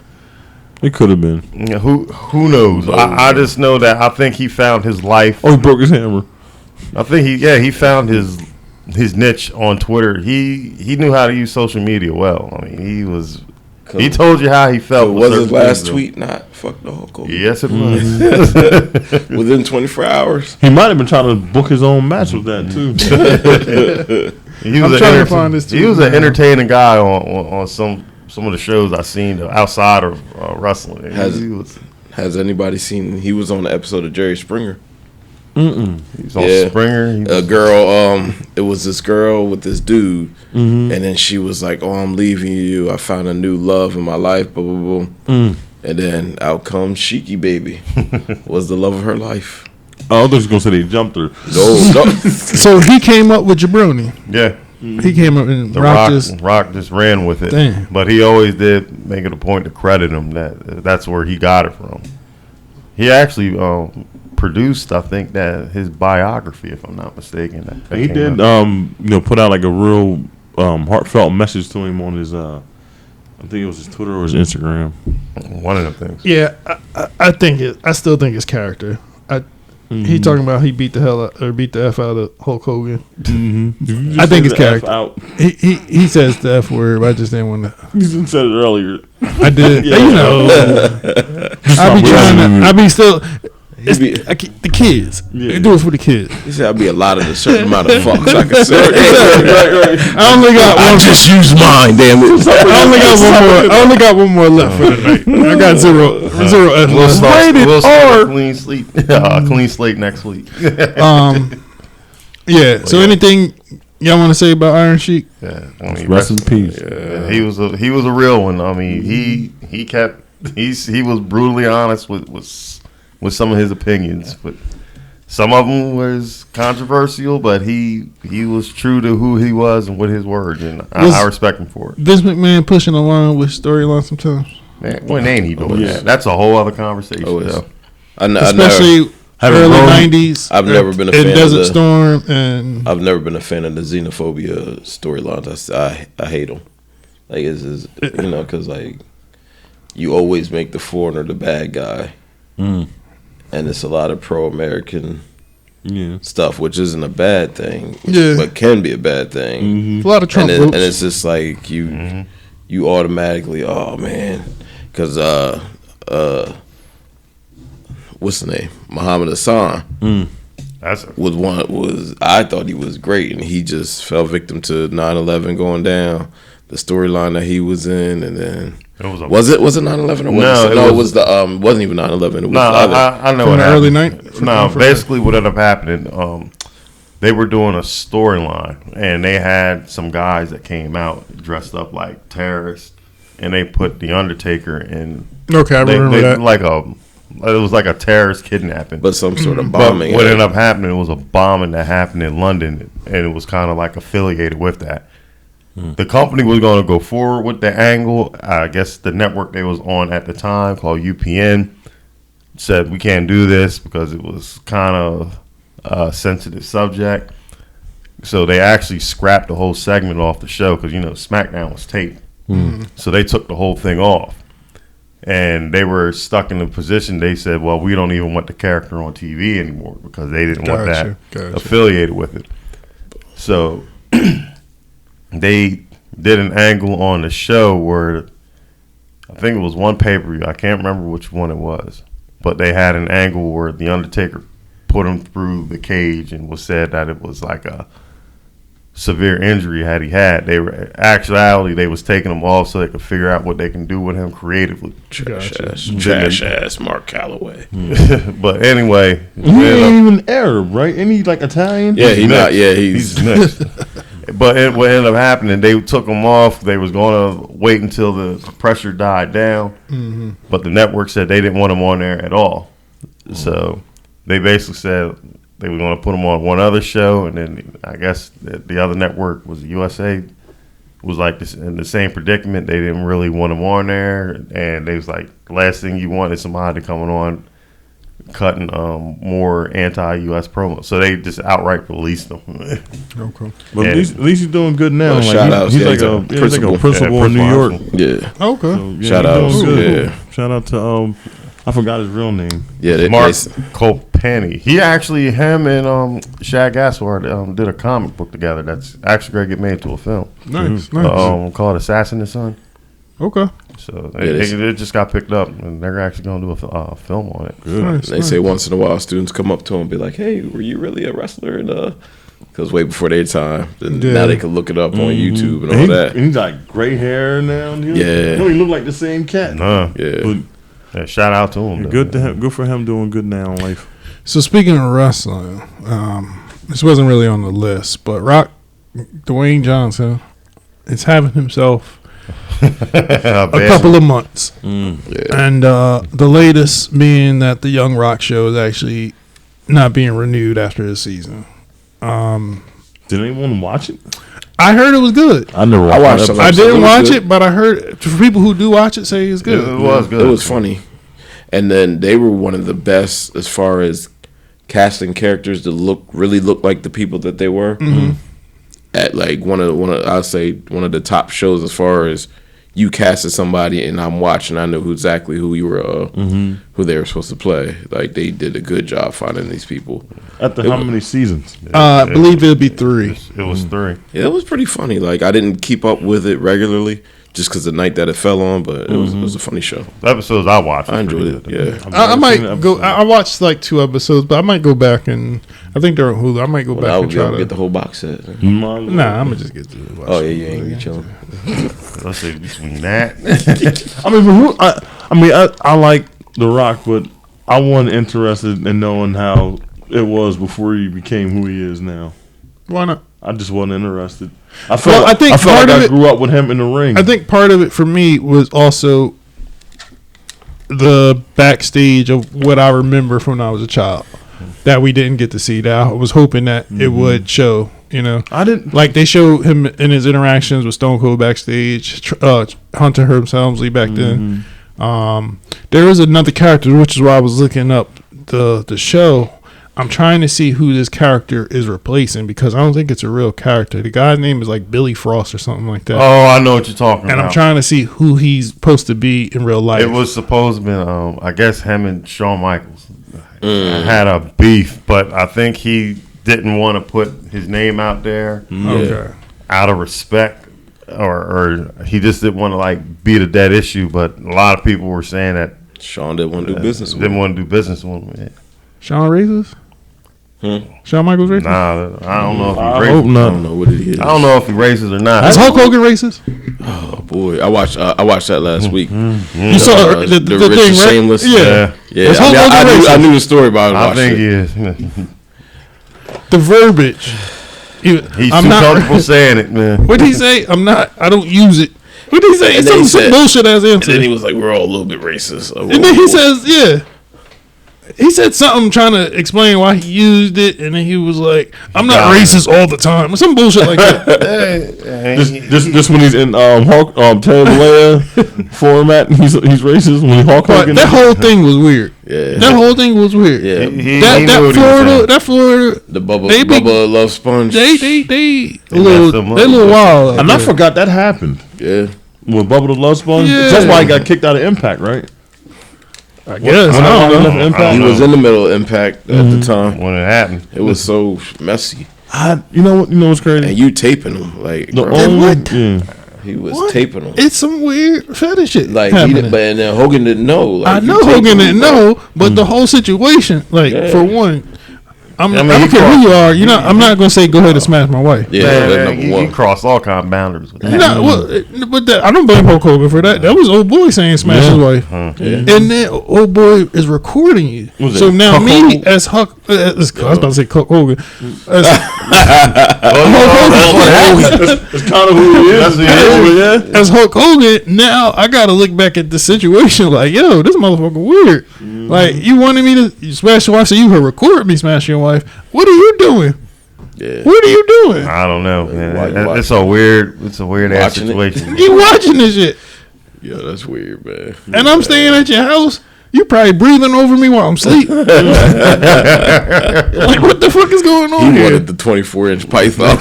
It could have been. who knows? I just know that I think he found his life. Oh, he broke his hammer. I think he found his niche on Twitter. He knew how to use social media well. I mean, he told you how he felt. So was his last tweet not fuck the Hulk Hogan? Yes, it was. Within 24 hours. He might have been trying to book his own match with that too. I'm trying to find this He was tweet an now. entertaining guy on some of the shows I've seen outside of wrestling. Has anybody seen? He was on the episode of Jerry Springer. He was on Yeah. Springer. A girl, it was this girl with this dude, and then she was like, "Oh, I'm leaving you. I found a new love in my life." Blah blah blah. And then out comes Sheiky Baby, was the love of her life. Oh, I was going to say they jumped her. No. So he came up with Jabroni. Yeah. He came up and The Rock Rock just ran with it. Damn. But he always did make it a point to credit him that's where he got it from. He actually produced, I think, that his biography, if I'm not mistaken. That He came did, out. put out like a real heartfelt message to him on his, I think it was his Twitter or his Instagram. One of them things. Yeah, I still think it's character. He talking about he beat the F out of Hulk Hogan. I think it's character. He says the F word, but I just didn't want to. You said it earlier. I did. I be still. It's the kids. Yeah. They do it for the kids. He said, "I'll be allotted a certain amount of fucks I can say." I only got I one. just used mine, damn it. I only got one more left for the night. I got zero F. We'll start Rated a clean slate next week. Yeah. So anything y'all want to say about Iron Sheik? Yeah, I mean, Rest in peace. Yeah, he was a real one. I mean, he was brutally honest with some of his opinions, but some of them was controversial. But he was true to who he was and with his words, and I respect him for it. Vince McMahon pushing along with storyline sometimes. Man, when ain't he doing that? That's a whole other conversation. Always. Though. Especially early '90s. I've never been a fan of Desert the Storm, and I've never been a fan of the xenophobia storylines. I hate them. Like it's because like you always make the foreigner the bad guy, and it's a lot of pro-American stuff, which isn't a bad thing, but can be a bad thing. a lot of Trump and it's just like you automatically, oh man, because what's the name? Muhammad Hassan I thought he was great, and he just fell victim to 9/11 going down, the storyline that he was in, and then was it 9/11 or it was the wasn't even 9/11. It was I know from what the early '90s. No, basically what ended up happening, they were doing a storyline, and they had some guys that came out dressed up like terrorists, and they put the Undertaker in. Okay, I remember that. It was like a terrorist kidnapping, but some sort of bombing. But what ended up happening was a bombing that happened in London, and it was kind of like affiliated with that. The company was going to go forward with the angle. I guess the network they was on at the time, called UPN, said we can't do this because it was kind of a sensitive subject. So they actually scrapped the whole segment off the show because SmackDown was taped. So they took the whole thing off. And they were stuck in the position. They said, well, we don't even want the character on TV anymore because they didn't want that affiliated with it. So they did an angle on the show where I think it was one pay-per-view. I can't remember which one it was. But they had an angle where The Undertaker put him through the cage and was said that it was like a severe injury had he had. They were actuality they was taking him off so they could figure out what they can do with him creatively. Trash ass Mark Calloway. But anyway, he ain't even Arab, right? Ain't he like Italian? Yeah, he's mixed. But what ended up happening, they took him off. They was going to wait until the pressure died down. But the network said they didn't want him on there at all. So they basically said they were going to put him on one other show, and then I guess the other network was USA, was like this, in the same predicament. They didn't really want him on there, and they was like, the last thing you want is somebody coming on cutting more anti-U.S. promos. So they just outright released him. Okay. But at least he's doing good now. Well, he's like a principal in New York. Yeah. Okay. So, Shout out. Yeah. Shout out to I forgot his real name. Yeah, Mark Kopani. He actually, him and Shaq Gaspard did a comic book together that's actually going to get made into a film. Nice. Called Assassin and Son. Okay. So it just got picked up, and they're actually going to do a film on it. Nice, they say once in a while students come up to him and be like, hey, were you really a wrestler? Because way before their time. Now they can look it up on YouTube and all that. He's like gray hair now. Yeah. He look like the same cat. Yeah. But shout out to him. Good for him doing good now in life. So speaking of wrestling, this wasn't really on the list, but Dwayne Johnson is having himself a couple of months. And the latest being that the Young Rock show is actually not being renewed after the season. Did anyone watch it? I heard it was good. I never watched it. I didn't watch it, but I heard for people who do watch it say it's good. It was good. It was funny. And then they were one of the best as far as casting characters to really look like the people that they were. At like one of I'll say one of the top shows as far as you casted somebody and I'm watching, I know exactly who you were, who they were supposed to play. Like they did a good job finding these people. How many seasons? I believe it'll be 3. It was 3. Yeah, it was pretty funny. Like I didn't keep up with it regularly just because the night that it fell on, but it was a funny show. The episodes I watched, I enjoyed it. Yeah, I might go. I watched like 2 episodes, but I might go back and I think they're on Hulu. I might go back and try to get the whole box set. Nah, I'm gonna just get to it. Oh yeah, you ain't be chilling. Let's see between that. I like The Rock, but I wasn't interested in knowing how it was before he became who he is now. Why not? I just wasn't interested. I felt like I grew up with him in the ring. I think part of it for me was also the backstage of what I remember from when I was a child that we didn't get to see. That I was hoping that it would show. You know, I didn't like they showed him in his interactions with Stone Cold backstage. Hunter Hearst Helmsley back then. There was another character, which is why I was looking up the show. I'm trying to see who this character is replacing because I don't think it's a real character. The guy's name is like Billy Frost or something like that. Oh, I know what you're talking about. And I'm trying to see who he's supposed to be in real life. It was supposed to be, I guess, him and Shawn Michaels had a beef, but I think he didn't want to put his name out there out of respect, or he just didn't want to like beat a dead issue. But a lot of people were saying that Shawn didn't want to do business with him. Didn't want to do business with him. Yeah. Shawn racist? Shawn Michaels racist? Nah, I don't know if I he's hope racist. not. I don't know what it is. I don't know if he's racist or not. Is Hulk Hogan racist? Oh boy, I watched that last week. You saw the Rich thing, and right? Shameless. Yeah. Is Hulk Hogan racist? I knew the story about it. I think he is. The verbiage. He's too comfortable saying it, man. What did he say? I don't use it. What did he say? And then Some bullshit ass answer. And then he was like, we're all a little bit racist. And then he says, he said something trying to explain why he used it, and then he was like, I'm not racist all the time. Some bullshit like that. This when he's in Hulk Terry Bollea format, he's racist when Hulk Hogan. That whole thing was weird. Yeah. That whole thing was weird. Yeah. That Florida, the Bubba Love Sponge. They a little wild. And I forgot that happened. Yeah. With Bubba the Love Sponge. Yeah. That's why he got kicked out of Impact, right? I guess. I don't know. Impact? He was in the middle of Impact at the time. When it happened. It was so messy. You know what's crazy? And you taping him. Like, he was taping him. It's some weird fetish shit. Like, and then Hogan didn't know. Like, I know Hogan didn't know, but the whole situation, like, for one, I don't care who you are. You know, I'm not gonna say go ahead and smash my wife. Yeah, Man, you crossed all kind of boundaries with that. You know, but I don't blame Hulk Hogan for that. That was old boy saying smash his wife, and then old boy is recording you. So now Hulk me Hogan? as Hulk, I was about to say Hulk Hogan. That's kind of who he is. As Hulk Hogan, now I gotta look back at the situation like, yo, this motherfucker weird. Like, you wanted me to smash your wife, so you could record me smashing your wife. What are you doing? Yeah. What are you doing? I don't know, man. Why- It's a weird ass Watching it? situation. You watching this shit, Yeah, that's weird, man. and I'm staying at your house. You probably breathing over me while I'm asleep. Like, what the fuck is going on He here? wanted the 24-inch python.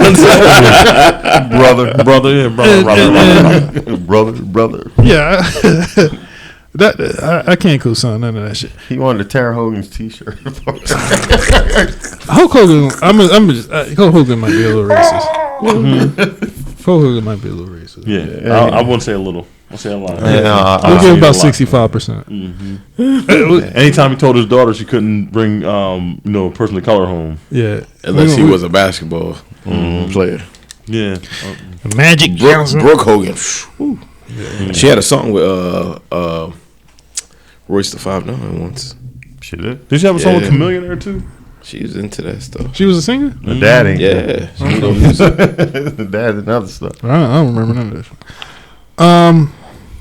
brother. Yeah, I can't co-sign none of that shit. He wanted to tear Hogan's T-shirt. Hulk Hogan, Hulk Hogan might be a little racist. Hulk Hogan might be a little racist. Yeah, I wouldn't say a little. I'll say a lot. We'll give him about 65%. Anytime he told his daughter she couldn't bring, a person of color home. Yeah, Unless he was a basketball player. Yeah. Magic Johnson. Brooke Hogan. Whew. She had a song with Royce the 5'9" once. She did. Did she have a song with Yeah. Chameleon there too? She was into that stuff. She was a singer? The dad ain't. Yeah. She was on music. The dad and other stuff. I don't remember none of this.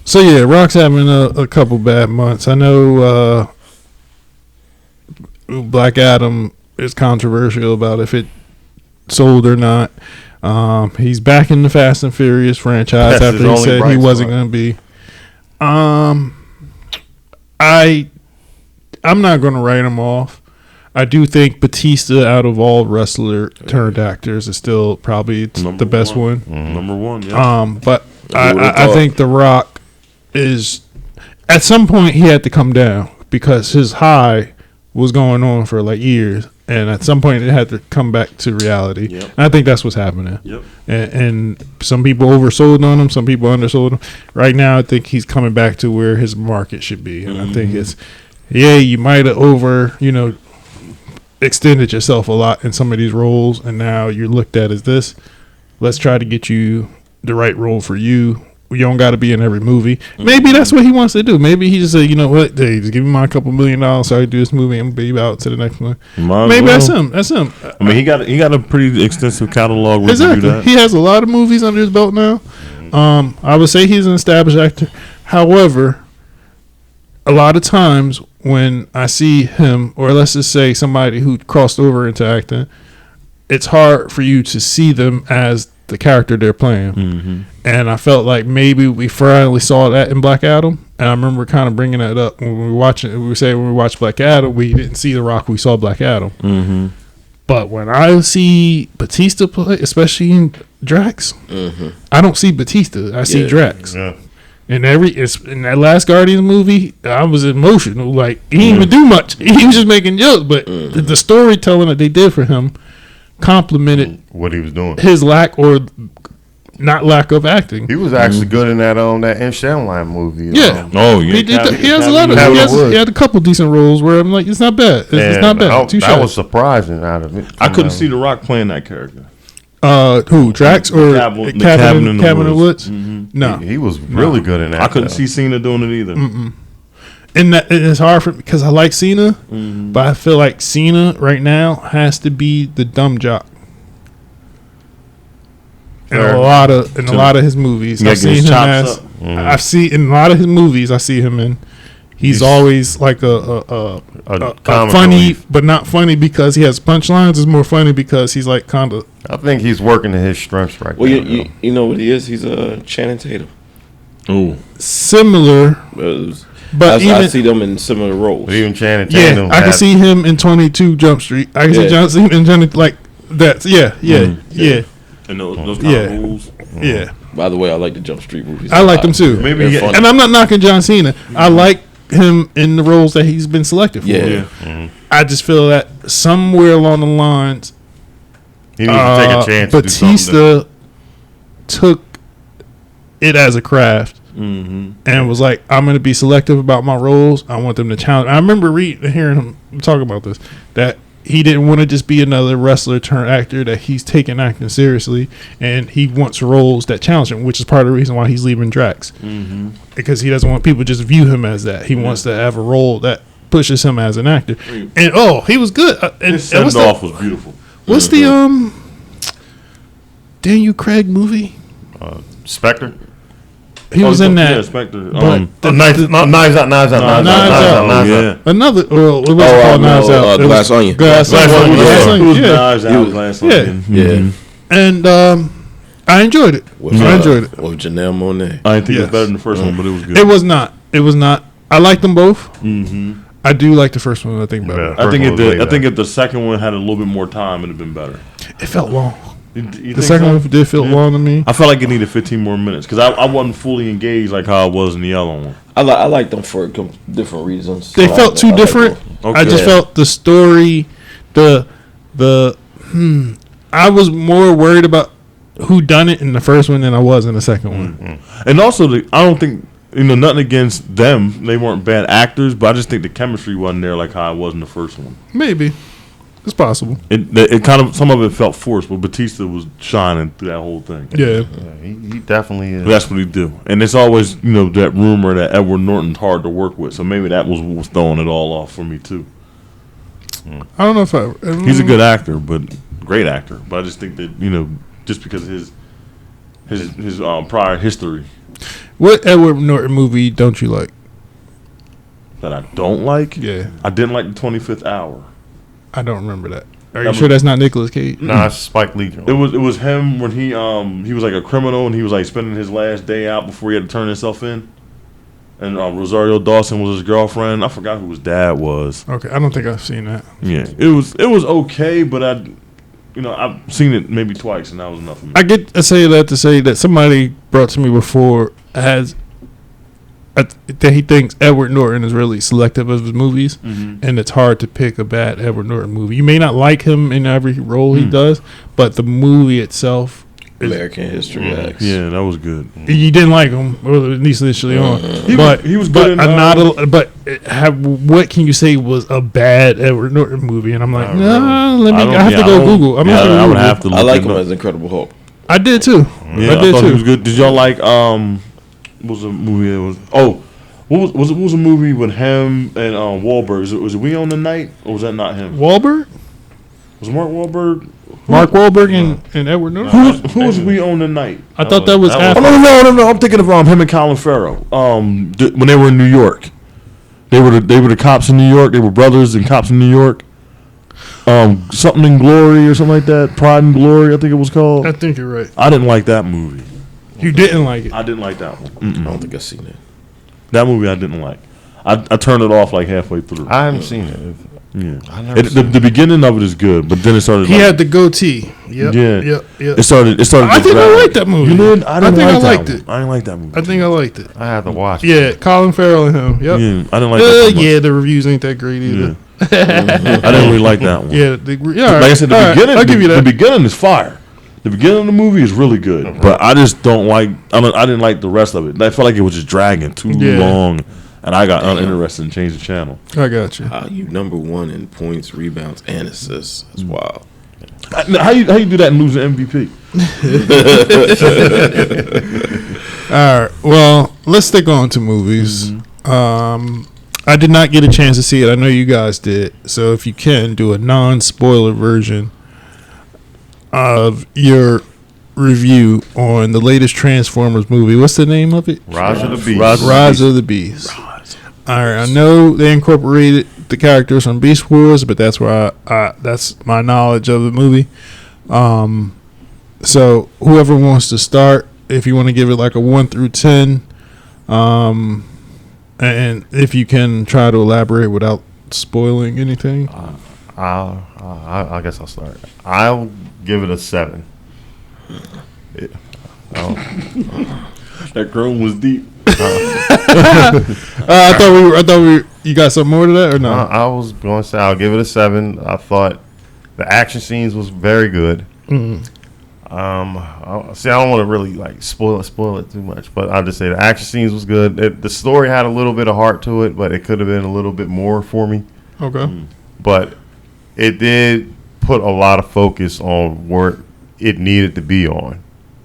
So yeah, Rock's having a couple bad months. I know Black Adam is controversial about if it sold or not. He's back in the Fast and Furious franchise That's after his he only said bright he wasn't spot. going to be. I'm not going to write him off. I do think Batista, out of all wrestler turned actors, is still probably the best one. Number one, yeah. But Who would've I thought? think The Rock is, at some point he had to come down because his high was going on for like years, and at some point it had to come back to reality. Yep. And I think that's what's happening. Yep. And some people oversold on him, some people undersold him. Right now, I think he's coming back to where his market should be, and I think it's, you might have extended yourself a lot in some of these roles, and now you're looked at as this. Let's try to get you the right role for you. You don't got to be in every movie. Maybe that's what he wants to do. Maybe he just say, you know what, hey, just give me my $2 million so I can do this movie and be out to the next one. Maybe that's him. That's him. I mean, he got a pretty extensive catalog. Where Exactly. he can do that. He has a lot of movies under his belt now. I would say he's an established actor. However, a lot of times when I see him, or let's just say somebody who crossed over into acting, it's hard for you to see them as the character they're playing. And I felt like maybe we finally saw that in Black Adam. And I remember kind of bringing that up when we were watching. We watched Black Adam, we didn't see The Rock, we saw Black Adam. But when I see Batista play, especially in Drax, I don't see Batista. I see Drax. Yeah. In that last Guardians movie, I was emotional. Like, he didn't even do much. He was just making jokes. But the storytelling that they did for him complimented What he was doing. his lack or not lack of acting. He was actually good in that M. Shyamalan movie. Yeah. Oh, yeah. He has a lot of. He had a couple decent roles where I'm like, it's not bad. It's not bad. That was surprising out of it. I couldn't see The Rock playing that character. Who, Drax or The Cabin in the Woods? No, He was really good in that. I couldn't though. see Cena doing it either. and that it's hard for because I like Cena, but I feel like Cena right now has to be the dumb jock. In a lot of his movies, I've seen him as. I've seen in a lot of his movies. I see him in. He's always like a funny, relief. but not funny because he has punchlines. It's more funny because he's like kind of. I think he's working to his strengths right Well, now. you know what he is? He's Channing Tatum. Oh, Similar, but I see them in similar roles. But even Channing yeah, Tatum. I can see him in 22 Jump Street. I can see John Cena in Johnny like that. Yeah. and those kind of rules. Yeah. By the way, I like the Jump Street movies. I like them too. Maybe They're funny. And I'm not knocking John Cena. I like him in the roles that he's been selected for. Yeah. I just feel that somewhere along the lines, he needs to take a chance. to do something Batista took it as a craft and was like, I'm going to be selective about my roles. I want them to challenge. I remember hearing him talk about this, that he didn't want to just be another wrestler turned actor, that he's taking acting seriously, and he wants roles that challenge him, which is part of the reason why he's leaving Drax. Because he doesn't want people to just view him as that. He wants to have a role that pushes him as an actor. And he was good. And His send off was beautiful. What's the Daniel Craig movie? Spectre. He was in that. Yeah, Spectre. Knives Out. Yeah. Another. Well, it wasn't called Knives Out. Glass Onion. Glass Onion. It was Yeah. Knives Out, Glass Onion. Yeah. And I enjoyed it. With, I enjoyed it. With Janelle Monáe. I didn't think it was better than the first one, but it was good. It was not. It was not. I liked them both. I do like the first one. I think better. Yeah. I think it did. I think if the second one had a little bit more time, it'd have been better. It felt long. You The second one did feel long to me. I felt like it needed 15 more minutes because I wasn't fully engaged like how I was in the other one. I like them for different reasons. They felt too different. Okay. I just felt the story, I was more worried about who done it in the first one than I was in the second one. And also, I don't think, nothing against them. They weren't bad actors, but I just think the chemistry wasn't there like how it was in the first one. Maybe. It's possible. It kind of, some of it felt forced, but Batista was shining through that whole thing. Yeah. He definitely is. That's what he do. And it's always, that rumor that Edward Norton's hard to work with. So maybe that was what was throwing it all off for me, too. I don't know if He's a good actor, but great actor. But I just think that, just because of his prior history. What Edward Norton movie don't you like? That I don't like? Yeah. I didn't like the 25th Hour. I don't remember that. Are you sure that's not Nicolas Cage? Nah, it's Spike Lee. It was him when he was like a criminal and he was like spending his last day out before he had to turn himself in. And Rosario Dawson was his girlfriend. I forgot who his dad was. Okay, I don't think I've seen that. Yeah, it was okay, but I've seen it maybe twice and that was enough for me. I get to say that somebody brought to me before that he thinks Edward Norton is really selective of his movies, and it's hard to pick a bad Edward Norton movie. You may not like him in every role he does, but the movie itself is American History X. Yeah, that was good. You didn't like him, or at least initially on. He was good. What can you say was a bad Edward Norton movie? And I'm like, I have to go Google. I would have to. I like him as Incredible Hulk. I did too. Yeah, I thought he was good. Did y'all like what was a movie that was? Oh, what was a movie with him and Wahlberg? Was it We Own the Night, or was that not him? Wahlberg? Was Mark Wahlberg? Mark Wahlberg and Edward Norton. Who was We Own the Night? I thought that was after. No. I'm thinking of him and Colin Farrell. When they were in New York, they were the cops in New York. They were brothers and cops in New York. Something in Glory or something like that. Pride and Glory, I think it was called. I think you're right. I didn't like that movie. You didn't like it. I didn't like that one. I don't think I've seen it. That movie I didn't like. I turned it off like halfway through. I haven't seen it. Yeah, the beginning of it is good, but then it started. He had the goatee. Yep. Yep. It started. I think I liked that movie. You did? I think I liked it. I didn't like that movie. I think I liked it. I had to watch it. Yeah, Colin Farrell and him. Yep. Yeah, I didn't like that much. Yeah, the reviews ain't that great either. I didn't really like that one. Yeah, like I said, the beginning. I'll give you that. The beginning is fire. The beginning of the movie is really good, but I just don't like. I didn't like the rest of it. I felt like it was just dragging too long, and I got uninterested and changed the channel. I got you. You number one in points, rebounds, and assists. That's wild. How you do that and lose an MVP? All right. Well, let's stick on to movies. I did not get a chance to see it. I know you guys did. So if you can, do a non-spoiler version of your review on the latest Transformers movie. What's the name of it? Rise of the Beast. Rise of the Beast. All right. I know they incorporated the characters from Beast Wars, but that's where that's my knowledge of the movie. So whoever wants to start, if you want to give it like a 1 through 10, and if you can try to elaborate without spoiling anything. I guess I'll start. I'll give it a 7. That groan was deep. I thought you got something more to that or no? I was going to say I'll give it a 7. I thought the action scenes was very good. I don't want to really like spoil it too much, but I'll just say the action scenes was good. The story had a little bit of heart to it, but it could have been a little bit more for me. Okay. But it did put a lot of focus on where it needed to be on,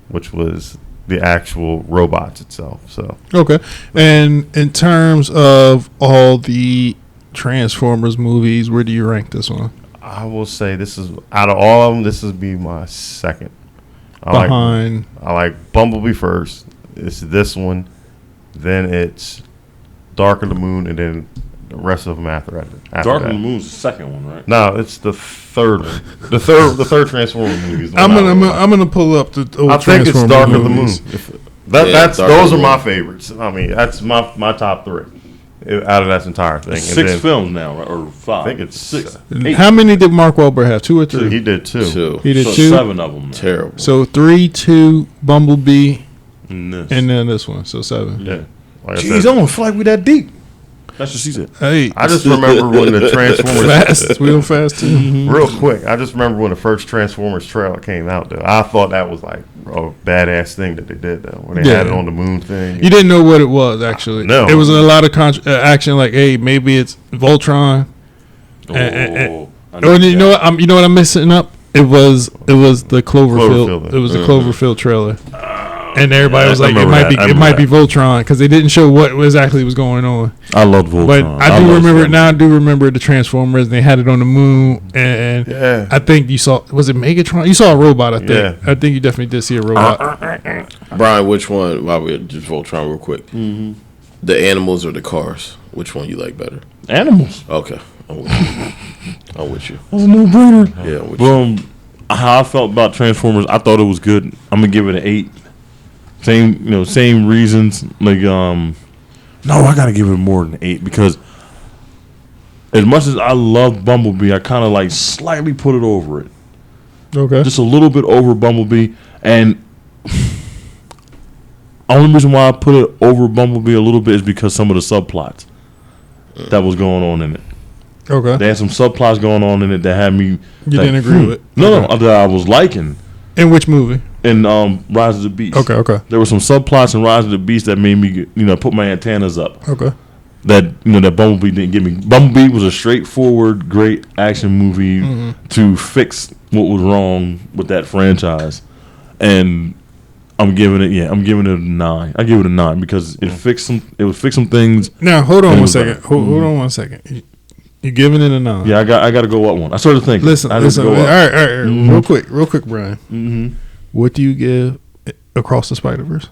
which was the actual robots itself. So Okay. And in terms of all the Transformers movies, where do you rank this one? I will say this is, out of all of them, this would be my second. Behind. I like Bumblebee first. It's this one, then it's Dark of the Moon, and then the rest of them after Dark that. of the Moon's the second one, right? No, it's the third one. The third Transformer movie is the one I'm gonna pull up the old I think it's Transformer Dark movies. of the Moon. That's Dark those of are the my Moon. favorites. I mean, that's my top three out of that entire thing. And Six then, films now, right? Or five? I think it's six. How many did Mark Wahlberg have? 2 or 3? He did two. He did So 2. 7 of them. Now. Terrible. So 3, 2, Bumblebee, And this. and then this one. So 7. Yeah. Like I Jeez, said, I don't feel like we that deep. That's what she said. Hey, I just remember when the Transformers fast. We were fast too. real quick. I just remember when the first Transformers trailer came out. Though I thought that was like a badass thing that they did though when they had it on the moon thing. You didn't know what it was actually. No. It was a lot of action. Like, hey, maybe it's Voltron. Or you know what? You know what I'm messing up? It was the Cloverfield. Cloverfield. It was the Cloverfield trailer. And everybody was I like, remember it might be Voltron because they didn't show what exactly was going on. I love Voltron. But I do remember it now. I do remember the Transformers. And they had it on the moon, and Yeah. I think you saw. Was it Megatron? You saw a robot. I think. Yeah. I think you definitely did see a robot. Brian, which one? While we're just Voltron real quick. Mm-hmm. The animals or the cars? Which one you like better? Animals. Okay, I'm with you. I'm with you. That's a no-brainer. Yeah, I'm with you. How I felt about Transformers, I thought it was good. I'm gonna give it an 8. Same reasons. Like, no, I gotta give it more than 8 because as much as I love Bumblebee, I kind of like slightly put it over it. Okay. Just a little bit over Bumblebee, and only reason why I put it over Bumblebee a little bit is because some of the subplots that was going on in it. Okay. They had some subplots going on in it that had me. You didn't agree with? No, Okay. that I was liking. In which movie? In Rise of the Beast. Okay. There were some subplots in Rise of the Beast that made me, put my antennas up. Okay. That Bumblebee didn't give me. Bumblebee was a straightforward, great action movie to fix what was wrong with that franchise, and I'm giving it a 9. I give it a 9 because it would fix some things. Now hold on And it one was second. better. Hold on one second. You giving it a 9? Yeah, I got to go up one. I started thinking. Listen. I All had to go up. right. Real quick, Brian. Mm-hmm. What do you give Across the Spider-Verse?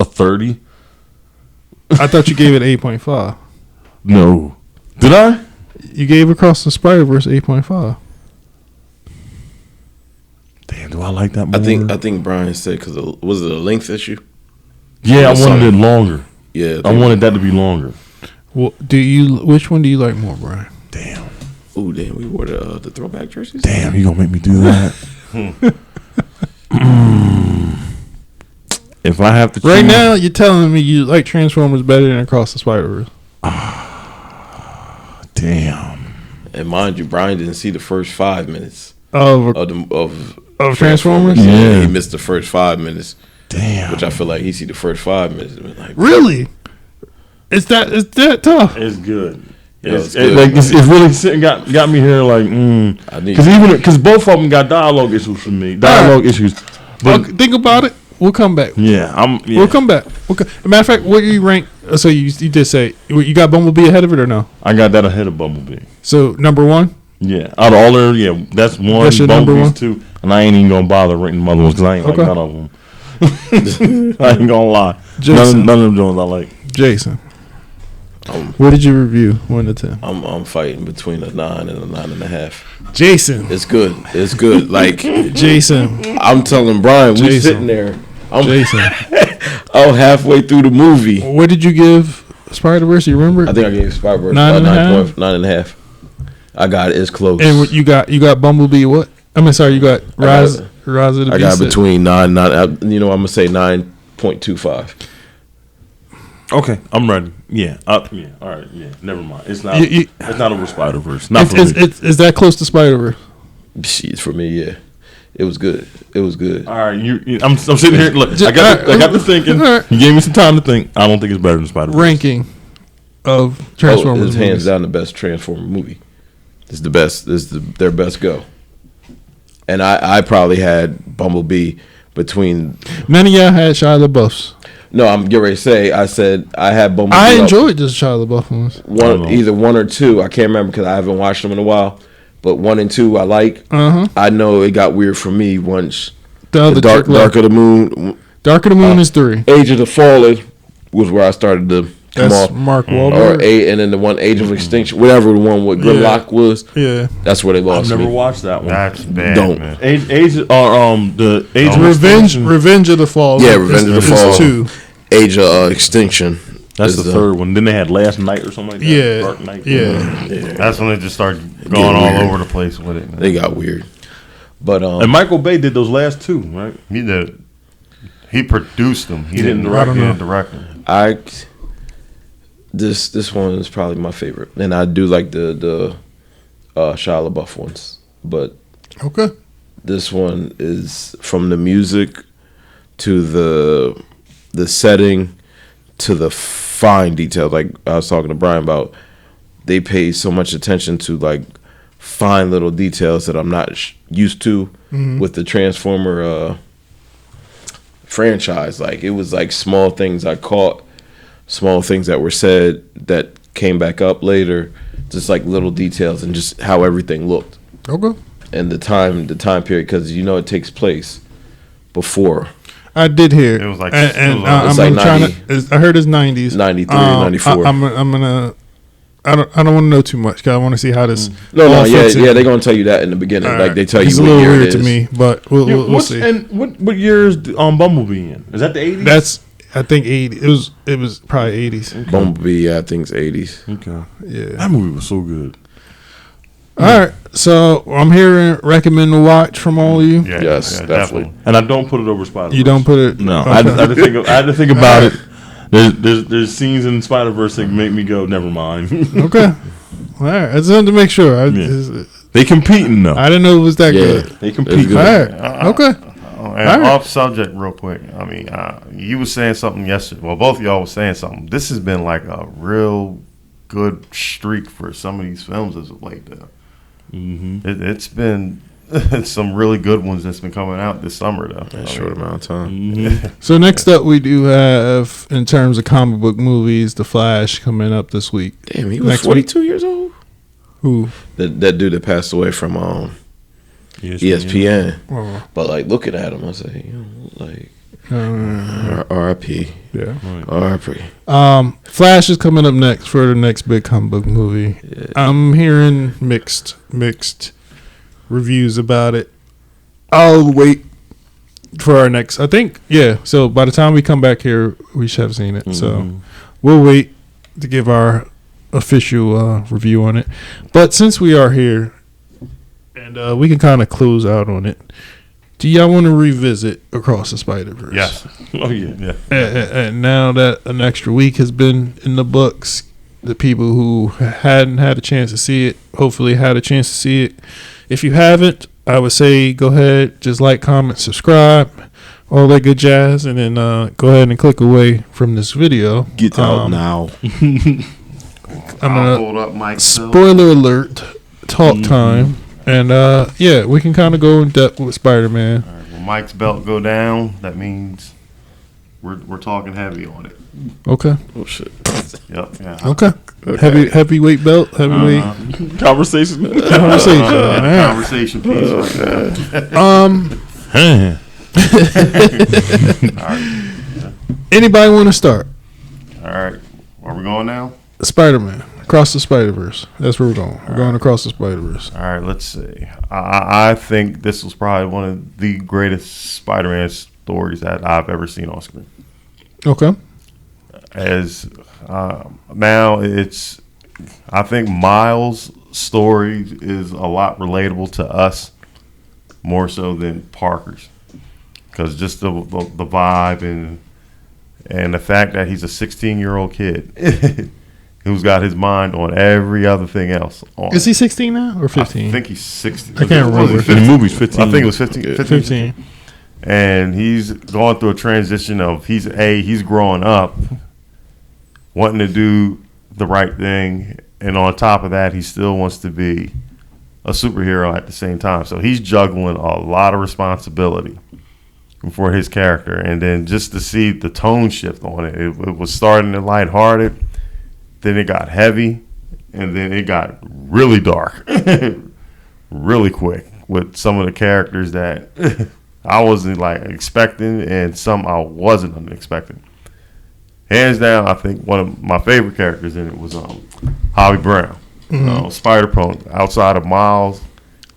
A 30? I thought you gave it 8.5. No, did I? You gave Across the Spider-Verse 8.5. Damn, do I like that more? I think Brian said because was it a length issue? Yeah, I Sorry. wanted it longer. Yeah, I wanted that to be longer. Well, which one do you like more, Brian? Damn. Ooh, damn, we wore the throwback jerseys. Damn, you gonna make me do that? If I have to choose, Right now, you're telling me you like Transformers better than Across the Spider-Verse. damn. And mind you, Brian didn't see the first 5 minutes Of of Transformers? Yeah. He missed the first 5 minutes, Damn. which I feel like he see the first 5 minutes. And been like, Really? It's that tough. It's good. Yeah, It's good. it's really sitting got me here like I need because both of them got dialogue issues for me. Dialogue issues. But Think about it. We'll come back. yeah, We'll come back. Matter of fact, what do you rank? So you did say you got Bumblebee ahead of it or no? I got that ahead of Bumblebee. So number 1. Yeah, out of all their that's one. That's your number Bumblebee's 2, and I ain't even gonna bother rating the other ones because I ain't like Okay. none of them. I ain't gonna lie. Jason. None of them Jones I like. Jason, what did you review 1 to 10? I'm fighting between a 9 and a 9.5. Jason, It's good. It's good. Like Jason, I'm telling Brian, we Jason. sitting there. Jason. I'm halfway through the movie. What did you give Spider-Verse? You remember? I think I gave Spider-Verse 9.5? 9.5. I got it. It's close. And what you got Bumblebee. What? I mean, sorry, you got Rise of the Beast. I got between 9. I'm gonna say 9.25. Okay, I'm ready. Yeah, all right. Yeah, never mind. It's not. You- it's not over Spider-Verse. Not for me. It's that close to Spider-Verse. Shit, for me, yeah. It was good. It was good. All right, I'm sitting here. Look, I got to thinking. All right. You gave me some time to think. I don't think it's better than Spider-Verse. Ranking of Transformers It's hands movies. down the best Transformer movie. It's the best. Their best go. And I probably had Bumblebee between. None of y'all had Shia LaBeouf's. No, I'm getting ready to say. I said I had Bumblebee. I enjoyed the Shia LaBeouf ones. Either 1 or 2. I can't remember because I haven't watched them in a while. But 1 and 2 I like. I know it got weird for me once. The Dark of the Moon. Dark of the Moon is 3. Age of the Fallen was where I started to come That's off. Mark Wahlberg. And then the one Age of Extinction, whatever the one with Grimlock was. Yeah, that's where they lost I've never me. watched that one. That's bad. Don't. Man. The Age of Revenge of the Fallen. Yeah, Revenge of the Fallen. 2. Age of Extinction. That's the third one. Then they had Last Night or something like that. Yeah, Dark Night. Yeah. That's when they just started going all over the place with it. Man. They got weird. But and Michael Bay did those last 2, right? He did. He produced them. He didn't direct them. This one is probably my favorite, and I do like the Shia LaBeouf ones. But okay, this one is from the music to the setting to the fine details. Like I was talking to Brian about, they pay so much attention to like fine little details that I'm not used to with the Transformer franchise. Like it was like small things I caught, small things that were said that came back up later, just like little details and just how everything looked. Okay. And the time period, because it takes place before. I did hear it was like, I'm like trying to. I heard it's 90s, 93, 94. I'm gonna. I don't want to know too much because I want to see how this. Yeah, they're gonna tell you that in the beginning. All like right. they tell it's you what year it is. It's a little weird to me, but we'll see. And what year is Bumblebee in? Is that the 80s? That's I think 80. It was probably 80s. Okay. Bumblebee, I think, is 80s. Okay, yeah, that movie was so good. All right, so I'm hearing recommend to watch from all of you. Yeah, yes, definitely. And I don't put it over Spider-Verse. You don't put it. No, okay. I had to think about it. There's scenes in Spider-Verse that make me go, never mind. Okay. All right. I just wanted to make sure. They competing though. I didn't know it was that good. They compete. All right. Okay. And off subject real quick. I mean, you were saying something yesterday. Well, both of y'all were saying something. This has been like a real good streak for some of these films as of late. It's been some really good ones that's been coming out this summer, though. In a short amount of time. So next up, we do have, in terms of comic book movies, The Flash coming up this week. Damn, he was 42 years old. Who? That dude that passed away from ESPN. Oh. But like looking at him, I say, R.I.P. Yeah. R.I.P. Flash is coming up next for the next big comic book movie. Yeah. I'm hearing mixed reviews about it. I'll wait for our next. I think so by the time we come back here, we should have seen it. So we'll wait to give our official review on it. But since we are here, and we can kind of close out on it. Do y'all want to revisit Across the Spider-Verse? Yes. Oh yeah. And now that an extra week has been in the books, the people who hadn't had a chance to see it, hopefully had a chance to see it. If you haven't, I would say go ahead, just like, comment, subscribe, all that good jazz, and then go ahead and click away from this video. Get out now. I'm gonna hold up Mike. spoiler alert, talk time, and we can kind of go in depth with Spider-Man. All right, when Mike's belt go down, that means we're talking heavy on it. Okay. Oh shit. Yep. Yeah. Okay. Heavyweight belt. Heavyweight Conversation. conversation. All right. Conversation piece. Anybody want to start? All right. Where we going now? Spider-Man Across the Spider-Verse. That's where we're going. We're going across the Spider-Verse. All right. Let's see. I think this was probably one of the greatest Spider-Man stories that I've ever seen on screen. Okay. As now it's, I think Miles' story is a lot relatable to us more so than Parker's, because just the vibe and the fact that he's a 16-year-old kid who's got his mind on every other thing else. Is he 16 now or 15? I think he's 16. I can't remember. In the movie's 15. I think it was 15. 15. And he's going through a transition of he's growing up, wanting to do the right thing, and on top of that, he still wants to be a superhero at the same time. So he's juggling a lot of responsibility for his character. And then just to see the tone shift on it, it was starting to lighthearted, then it got heavy, and then it got really dark really quick with some of the characters that I wasn't like expecting and some I wasn't expecting. Hands down, I think one of my favorite characters in it was Hobie Brown. Spider-Punk, outside of Miles,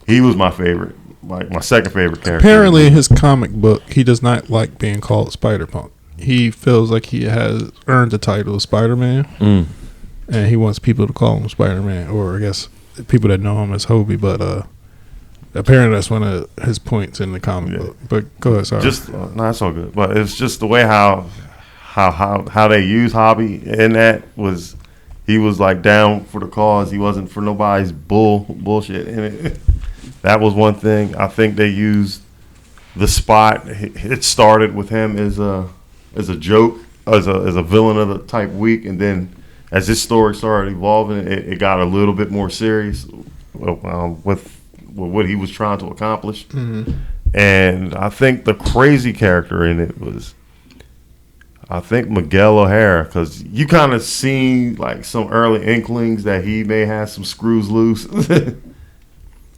he was my favorite, like my second favorite character. Apparently, in his comic book, he does not like being called Spider-Punk. He feels like he has earned the title of Spider-Man, and he wants people to call him Spider-Man, or I guess people that know him as Hobie. But apparently, that's one of his points in the comic book. But go ahead, sorry. No, that's all good. But it's just the way how they use Hobby in that was. He was like down for the cause. He wasn't for nobody's bullshit. And that was one thing. I think they used the Spot. It started with him as a joke, as a villain of the type week, and then as this story started evolving, it got a little bit more serious with what he was trying to accomplish. And I think the crazy character in it was, I think, Miguel O'Hara, because you kind of seen like some early inklings that he may have some screws loose,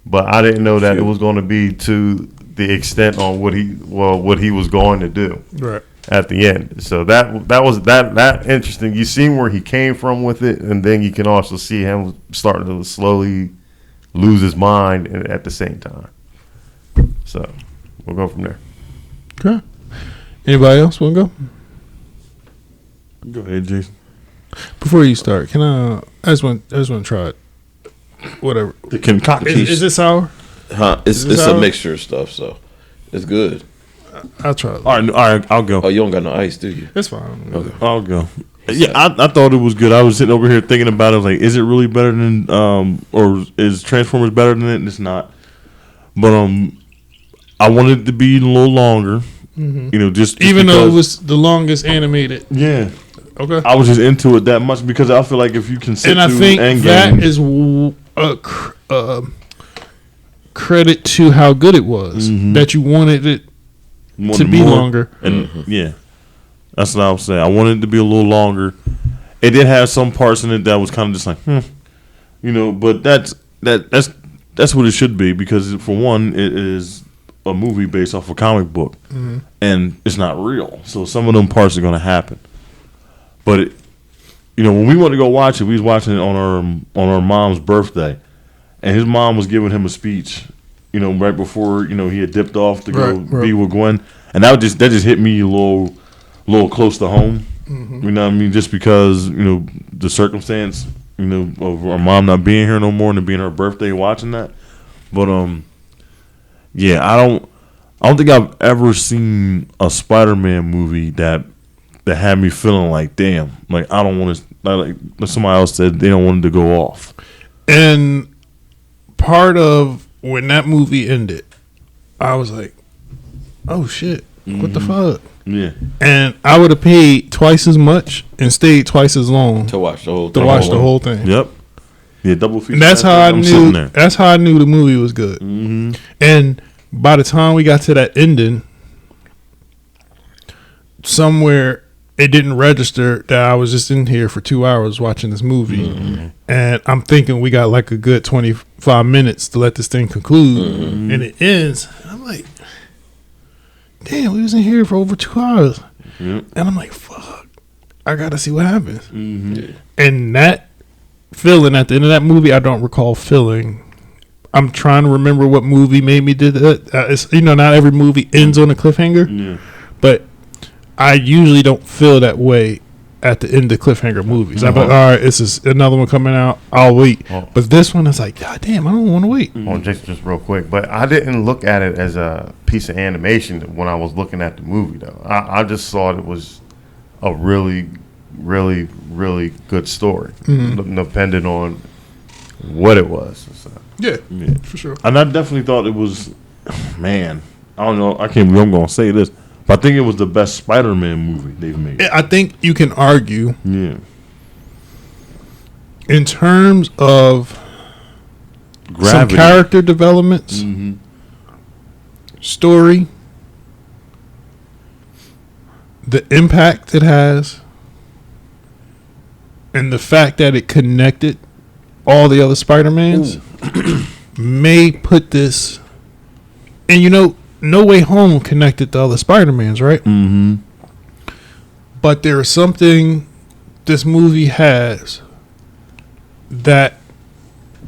but I didn't know that it was going to be to the extent on what he was going to do at the end. So that was interesting. You seen where he came from with it, and then you can also see him starting to slowly lose his mind at the same time. So we'll go from there. Okay. Anybody else want to go? Go ahead, Jason. Before you start, can I just want to try it. Whatever. The concoction. Is it sour? It's a mixture of stuff, so it's good. I'll try it. All right, I'll go. Oh, you don't got no ice, do you? It's fine. Okay. I'll go. Yeah, I thought it was good. I was sitting over here thinking about it. I was like, is it really better than or is Transformers better than it? And it's not. But I wanted it to be a little longer. Just even though it was the longest animated. Yeah. Okay. I was just into it that much because I feel like if you can sit and I think that is a credit to how good it was that you wanted it to be longer. And yeah, that's what I was saying. I wanted it to be a little longer. It did have some parts in it that was kind of just like, but that's what it should be because for one, it is a movie based off a comic book, and it's not real. So some of them parts are going to happen. But when we went to go watch it, we was watching it on our mom's birthday, and his mom was giving him a speech, right before he had dipped off to go be with Gwen, and that just hit me a little close to home. You know what I mean? Just because the circumstance, of our mom not being here no more and it being her birthday, watching that. But yeah, I don't think I've ever seen a Spider-Man movie that had me feeling like, damn, like I don't want to, like somebody else said, they don't want it to go off. And part of when that movie ended, I was like, oh shit, what the fuck? Yeah. And I would have paid twice as much and stayed twice as long to watch the whole thing. Yep. Yeah, double feature. And that's how I knew. That's how I knew the movie was good. And by the time we got to that ending, somewhere it didn't register that I was just in here for 2 hours watching this movie. And I'm thinking we got like a good 25 minutes to let this thing conclude. And it ends. And I'm like, damn, we was in here for over 2 hours. And I'm like, fuck, I got to see what happens. And that feeling at the end of that movie, I don't recall feeling. I'm trying to remember what movie made me do that. It's, not every movie ends on a cliffhanger. But I usually don't feel that way at the end of cliffhanger movies. I'm like, all right, this is another one coming out. I'll wait. But this one is like, God damn, I don't want to wait. Just real quick. But I didn't look at it as a piece of animation when I was looking at the movie, though. I just thought it was a really, really, really good story, depending on what it was. So. Yeah, for sure. And I definitely thought it was, man, I don't know. I can't believe I'm going to say this. But I think it was the best Spider-Man movie they've made. I think you can argue. Yeah. In terms of Gravity. some character developments, story, the impact it has, and the fact that it connected all the other Spider-Mans may put this. And No Way Home connected the other Spider-Mans, right? Mm-hmm. But there is something this movie has that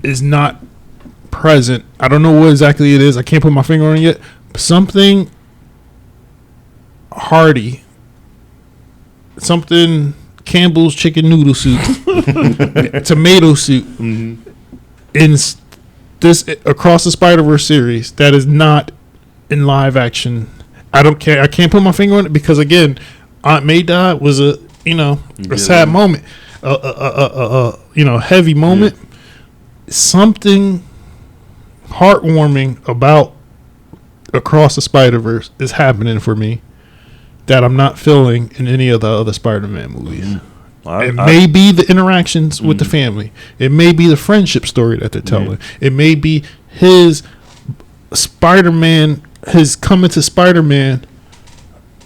is not present. I don't know what exactly it is. I can't put my finger on it yet. Something hearty. Something Campbell's chicken noodle soup. Tomato soup. In this Across the Spider-Verse series that is not in live action. I don't care. I can't put my finger on it because, again, Aunt May died was a sad moment. Heavy moment. Yeah. Something heartwarming about Across the Spider-Verse is happening for me that I'm not feeling in any of the other Spider-Man movies. It may be the interactions with the family. It may be the friendship story that they're telling. It may be his Spider-Man, his coming to Spider-Man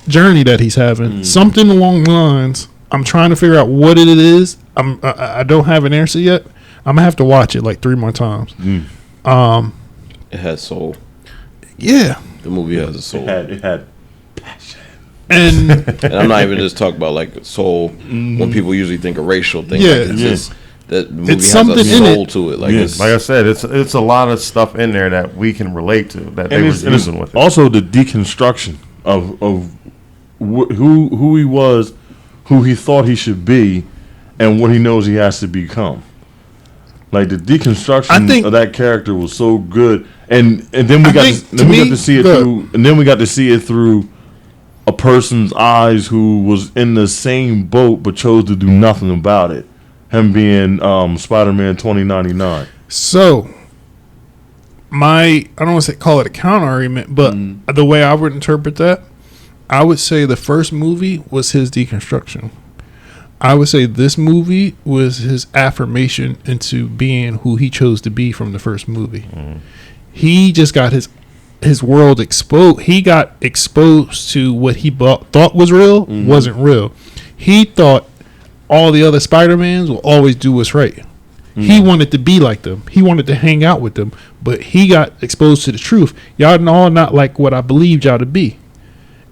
journey that he's having. Something along the lines. I'm trying to figure out what it is. I don't have an answer yet. I'm gonna have to watch it like 3 more times. It has soul. Yeah, the movie has a soul. It had passion. And I'm not even just talking about like soul when people usually think a racial thing. Yeah, like it's just that movie it's has something a soul in it. to it. Like like I said, it's a lot of stuff in there that we can relate to that they was using with it. Also, the deconstruction of who he was, who he thought he should be, and what he knows he has to become. Like the deconstruction of that character was so good, and then we got to see it through, and then we got to see it through a person's eyes who was in the same boat but chose to do nothing about it. Him being Spider-Man 2099. So, I don't want to call it a counter argument, but the way I would interpret that, I would say the first movie was his deconstruction. I would say this movie was his affirmation into being who he chose to be from the first movie. He just got his world exposed. He got exposed to what he thought was real wasn't real. He thought all the other Spider-Mans will always do what's right. He wanted to be like them. He wanted to hang out with them. But he got exposed to the truth. Y'all all not like what I believed y'all to be.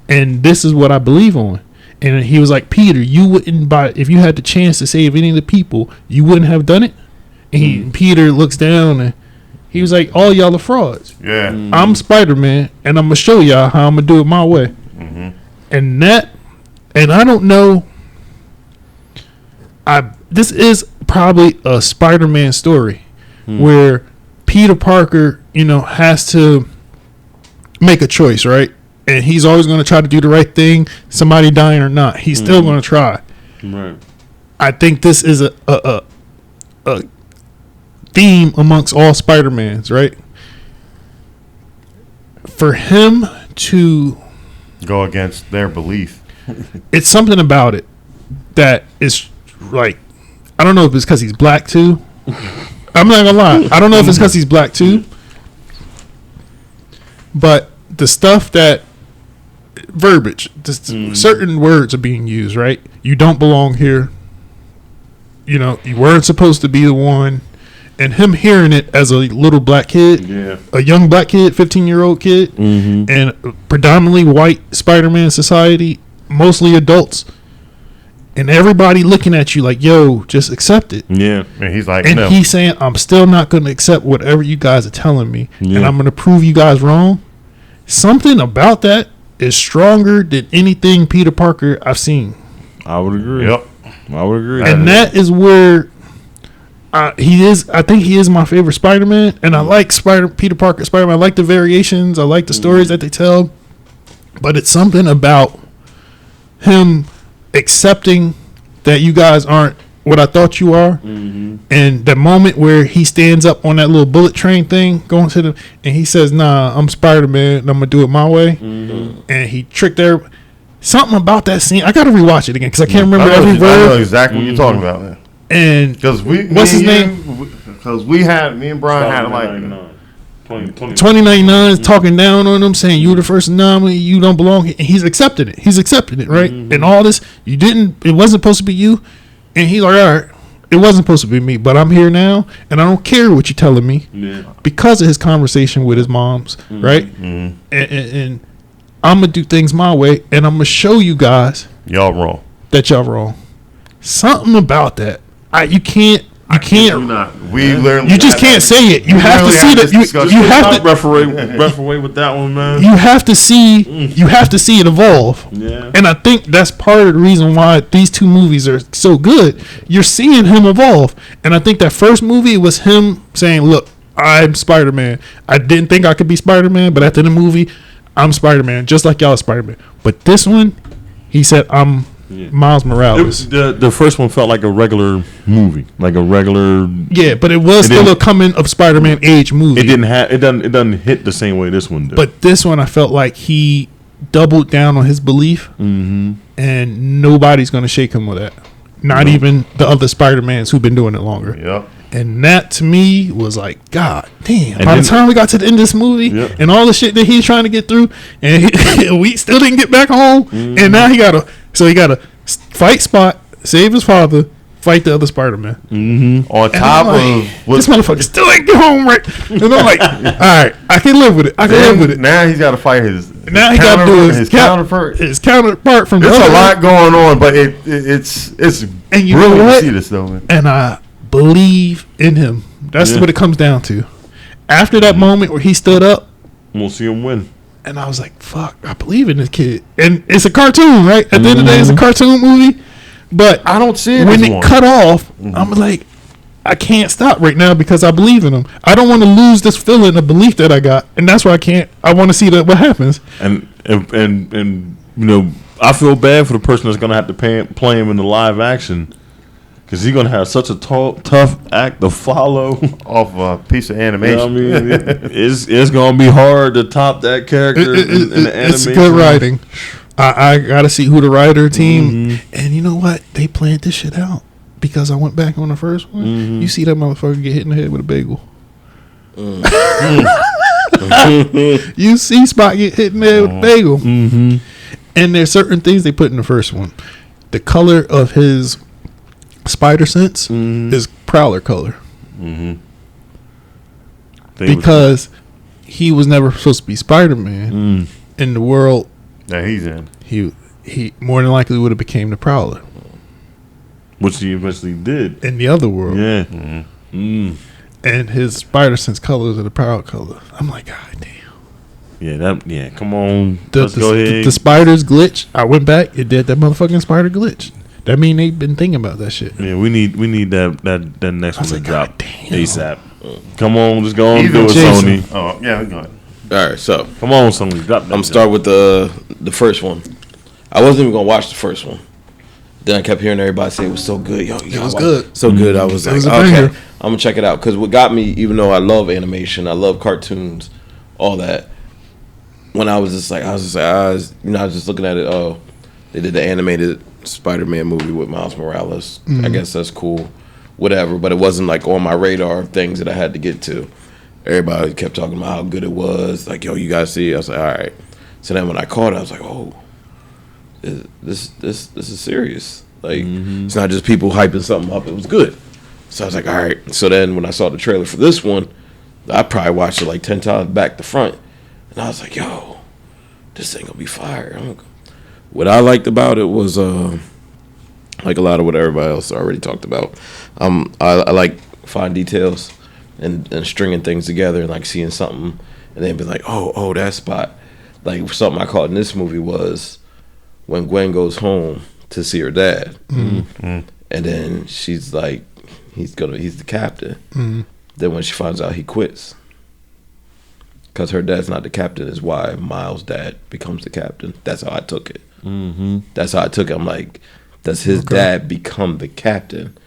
And this is what I believe on. And he was like, Peter, you wouldn't if you had the chance to save any of the people, you wouldn't have done it. And Peter looks down and he was like, all y'all are frauds. Yeah. I'm Spider-Man and I'm going to show y'all how I'm going to do it my way. And I don't know. This is probably a Spider-Man story where Peter Parker, has to make a choice, right? And he's always going to try to do the right thing, somebody dying or not. He's still going to try. Right. I think this is a theme amongst all Spider-Mans, right? For him to go against their belief. It's something about it that is like, I don't know if it's because he's black too. I'm not gonna lie. I don't know if it's because he's black too. But the stuff that verbiage, certain words are being used, right? You don't belong here. You weren't supposed to be the one. And him hearing it as a little black kid, a young black kid, 15-year-old kid, and predominantly white Spider-Man society, mostly adults, and everybody looking at you like, yo, just accept it. Yeah. And he's like, and no. He's saying, I'm still not going to accept whatever you guys are telling me, and I'm going to prove you guys wrong. Something about that is stronger than anything Peter Parker I've seen. I would agree. Yep. I would agree. And that is where he is. I think he is my favorite Spider-Man, and I like Peter Parker Spider-Man. I like the variations. I like the stories that they tell. But it's something about him accepting that you guys aren't what I thought you are, and the moment where he stands up on that little bullet train thing, going to them, and he says, "Nah, I'm Spider-Man, and I'm gonna do it my way," and he tricked everybody. Something about that scene. I gotta rewatch it again because I can't remember every word. I know exactly what you're talking about, man. And because what's his name? Because me and Brian had like 2099 talking down on him, saying you're the first anomaly, you don't belong here. And he's accepting it. He's accepting it, right? And all this, it wasn't supposed to be you. And he's like, all right, it wasn't supposed to be me, but I'm here now, and I don't care what you're telling me because of his conversation with his moms, right? And I'm going to do things my way, and I'm going to show you guys y'all wrong. That y'all wrong. Something about that. You can't. You just can't say it. You have to see that. You have to referee with that one, man. You have to see. You have to see it evolve. Yeah. And I think that's part of the reason why these two movies are so good. You're seeing him evolve, and I think that first movie was him saying, "Look, I'm Spider-Man. I didn't think I could be Spider-Man, but after the movie, I'm Spider-Man, just like y'all are Spider-Man." But this one, he said, "I'm." Miles Morales. The first one felt like a regular movie, like a regular. Yeah, but it was still a coming of Spider-Man age movie. It doesn't hit the same way this one did. But this one, I felt like he doubled down on his belief, and nobody's gonna shake him with that. Not even the other Spider-Mans who've been doing it longer. Yep. And that to me was like, God damn. And by the time we got to the end of this movie and all the shit that he's trying to get through, and we still didn't get back home, and now he gotta fight Spot, save his father, fight the other Spider-Man. On top of this motherfucker still ain't get home right. And I'm like, all right, I can live with it. Now he's got to fight his now he got to do his counterpart. His counterpart from the There's other a lot going on, but it's and you know what? To see this though, man. And I believe in him. That's what it comes down to. After that moment where he stood up, we'll see him win. And I was like, fuck, I believe in this kid. And it's a cartoon, right? At the end of the day, it's a cartoon movie. But I don't see it when it cut off, I'm like, I can't stop right now because I believe in him. I don't want to lose this feeling of belief that I got. And that's why I want to see what happens. And you know, I feel bad for the person that's going to have to play him in the live action. Because he's going to have such a tough act to follow. Off a piece of animation. You know what I mean? It's going to be hard to top that character in the animation. It's good writing. I got to see who the writer team. And you know what? They planned this shit out. Because I went back on the first one. You see that motherfucker get hit in the head with a bagel. You see Spot get hit in the head with a bagel. And there's certain things they put in the first one. The color of his spider sense is Prowler color. Because he was never supposed to be Spider-Man in the world that he's in. He more than likely would have became the Prowler, which he eventually did in the other world. Yeah. And his spider sense colors are the Prowler color. I'm like, God damn. Yeah, come on. Let's go ahead. The spiders glitch. I went back. It did that motherfucking spider glitch. That mean they've been thinking about that shit. Yeah, we need that next one to drop ASAP. Come on, just go on and do it, Sony. Oh yeah, go ahead. All right, so come on, Sony, drop that. I'm start with the first one. I wasn't even gonna watch the first one. Then I kept hearing everybody say it was so good. Yo, it was good. So good. I was like, okay, I'm gonna check it out. Because what got me, even though I love animation, I love cartoons, all that. When I was just looking at it. Oh, they did the animated Spider-Man movie with Miles Morales. I guess that's cool. Whatever. But it wasn't like on my radar of things that I had to get to. Everybody kept talking about how good it was. Like, yo, you guys see it? I was like, all right. So then when I caught it, I was like, oh, this is serious. Like, it's not just people hyping something up. It was good. So I was like, all right. So then when I saw the trailer for this one, I probably watched it like 10 times back to front. And I was like, yo, this thing gonna be fire. What I liked about it was, like a lot of what everybody else already talked about. I like fine details and stringing things together and like seeing something and then be like, oh, that spot. Like something I caught in this movie was when Gwen goes home to see her dad, and then she's like, he's the captain. Then when she finds out he quits, because her dad's not the captain, is why Miles' dad becomes the captain. That's how I took it. That's how I took it. I'm like, does his dad become the captain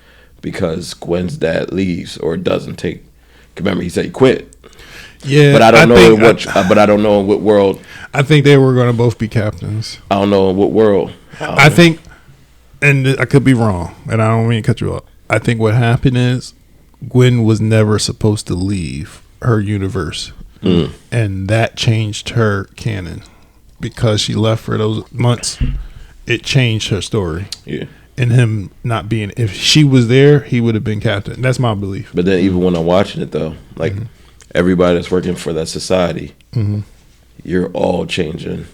because Gwen's dad leaves or doesn't take? Remember, he said he quit. Yeah, but I don't know in what world. I think they were going to both be captains. I don't know in what world. I think, and I could be wrong, and I don't mean to cut you off. I think what happened is Gwen was never supposed to leave her universe, and that changed her canon because she left for those months. It changed her story. Yeah. And him not being, if she was there, he would have been captain. That's my belief. But then even when I'm watching it though, like everybody that's working for that society, you're all changing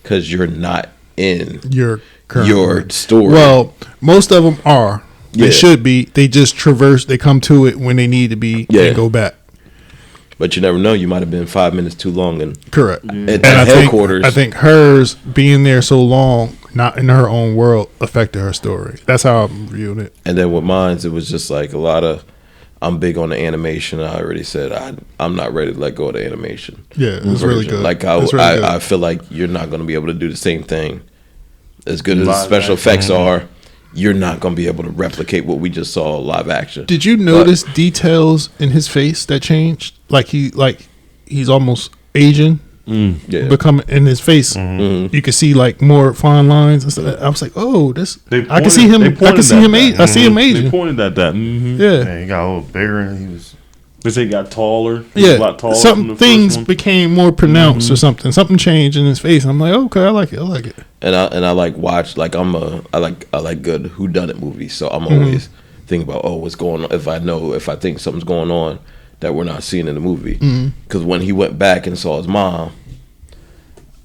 because you're not in Your current your story. Well, most of them are. They Yeah. should be. They just traverse. They come to it when they need to be and go back. But you never know. You might have been 5 minutes too long and Correct. at And that I headquarters. think hers being there so long, not in her own world, affected her story. That's how I'm viewing it. And then with mine, it was just like a lot of. I'm big on the animation. I already said I'm not ready to let go of the animation. Yeah, it's really version. good. Like It's really good. I feel like you're not going to be able to do the same thing. As good as the Live special action. effects are, you're not going to be able to replicate what we just saw live action. Did you notice details in his face that changed? Like he's almost Asian. Yeah. Become in his face, you can see like more fine lines and stuff. I was like, "Oh, this." I can see him. I can see him. I see him They Asian. pointed at that. Yeah, Man, he got a little bigger and he was. They say he got taller. He was a lot taller yeah. from Some the things first one. became more pronounced or something. Something changed in his face. I'm like, okay, I like it. I like it. And I like watch like I like good whodunit movies. So I'm always thinking about what's going on. If I think something's going on that we're not seeing in the movie. Because when he went back and saw his mom,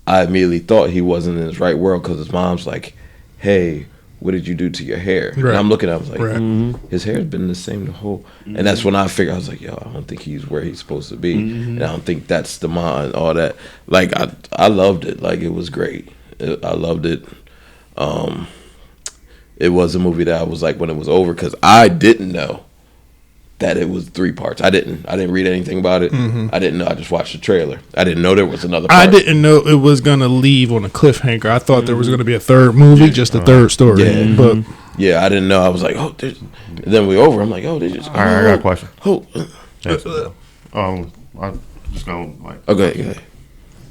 I immediately thought he wasn't in his right world because his mom's like, "Hey, what did you do to your hair?" Right. And I'm looking at him, I was like, Right. his hair's been the same the whole. And that's when I figured I was like, yo, I don't think he's where he's supposed to be, and I don't think that's the mind. All that, like I loved it. Like it was great. I loved it. It was a movie that I was like when it was over because I didn't know that it was 3 parts. I didn't read anything about it. I didn't know. I just watched the trailer. I didn't know there was another part. I didn't know it was gonna leave on a cliffhanger. I thought there was gonna be a third movie, just a third story. Yeah. But Yeah, I didn't know. I was like, oh, and then we over. I'm like, oh, they just. All right, I got a question. Oh, I'm just gonna like. okay.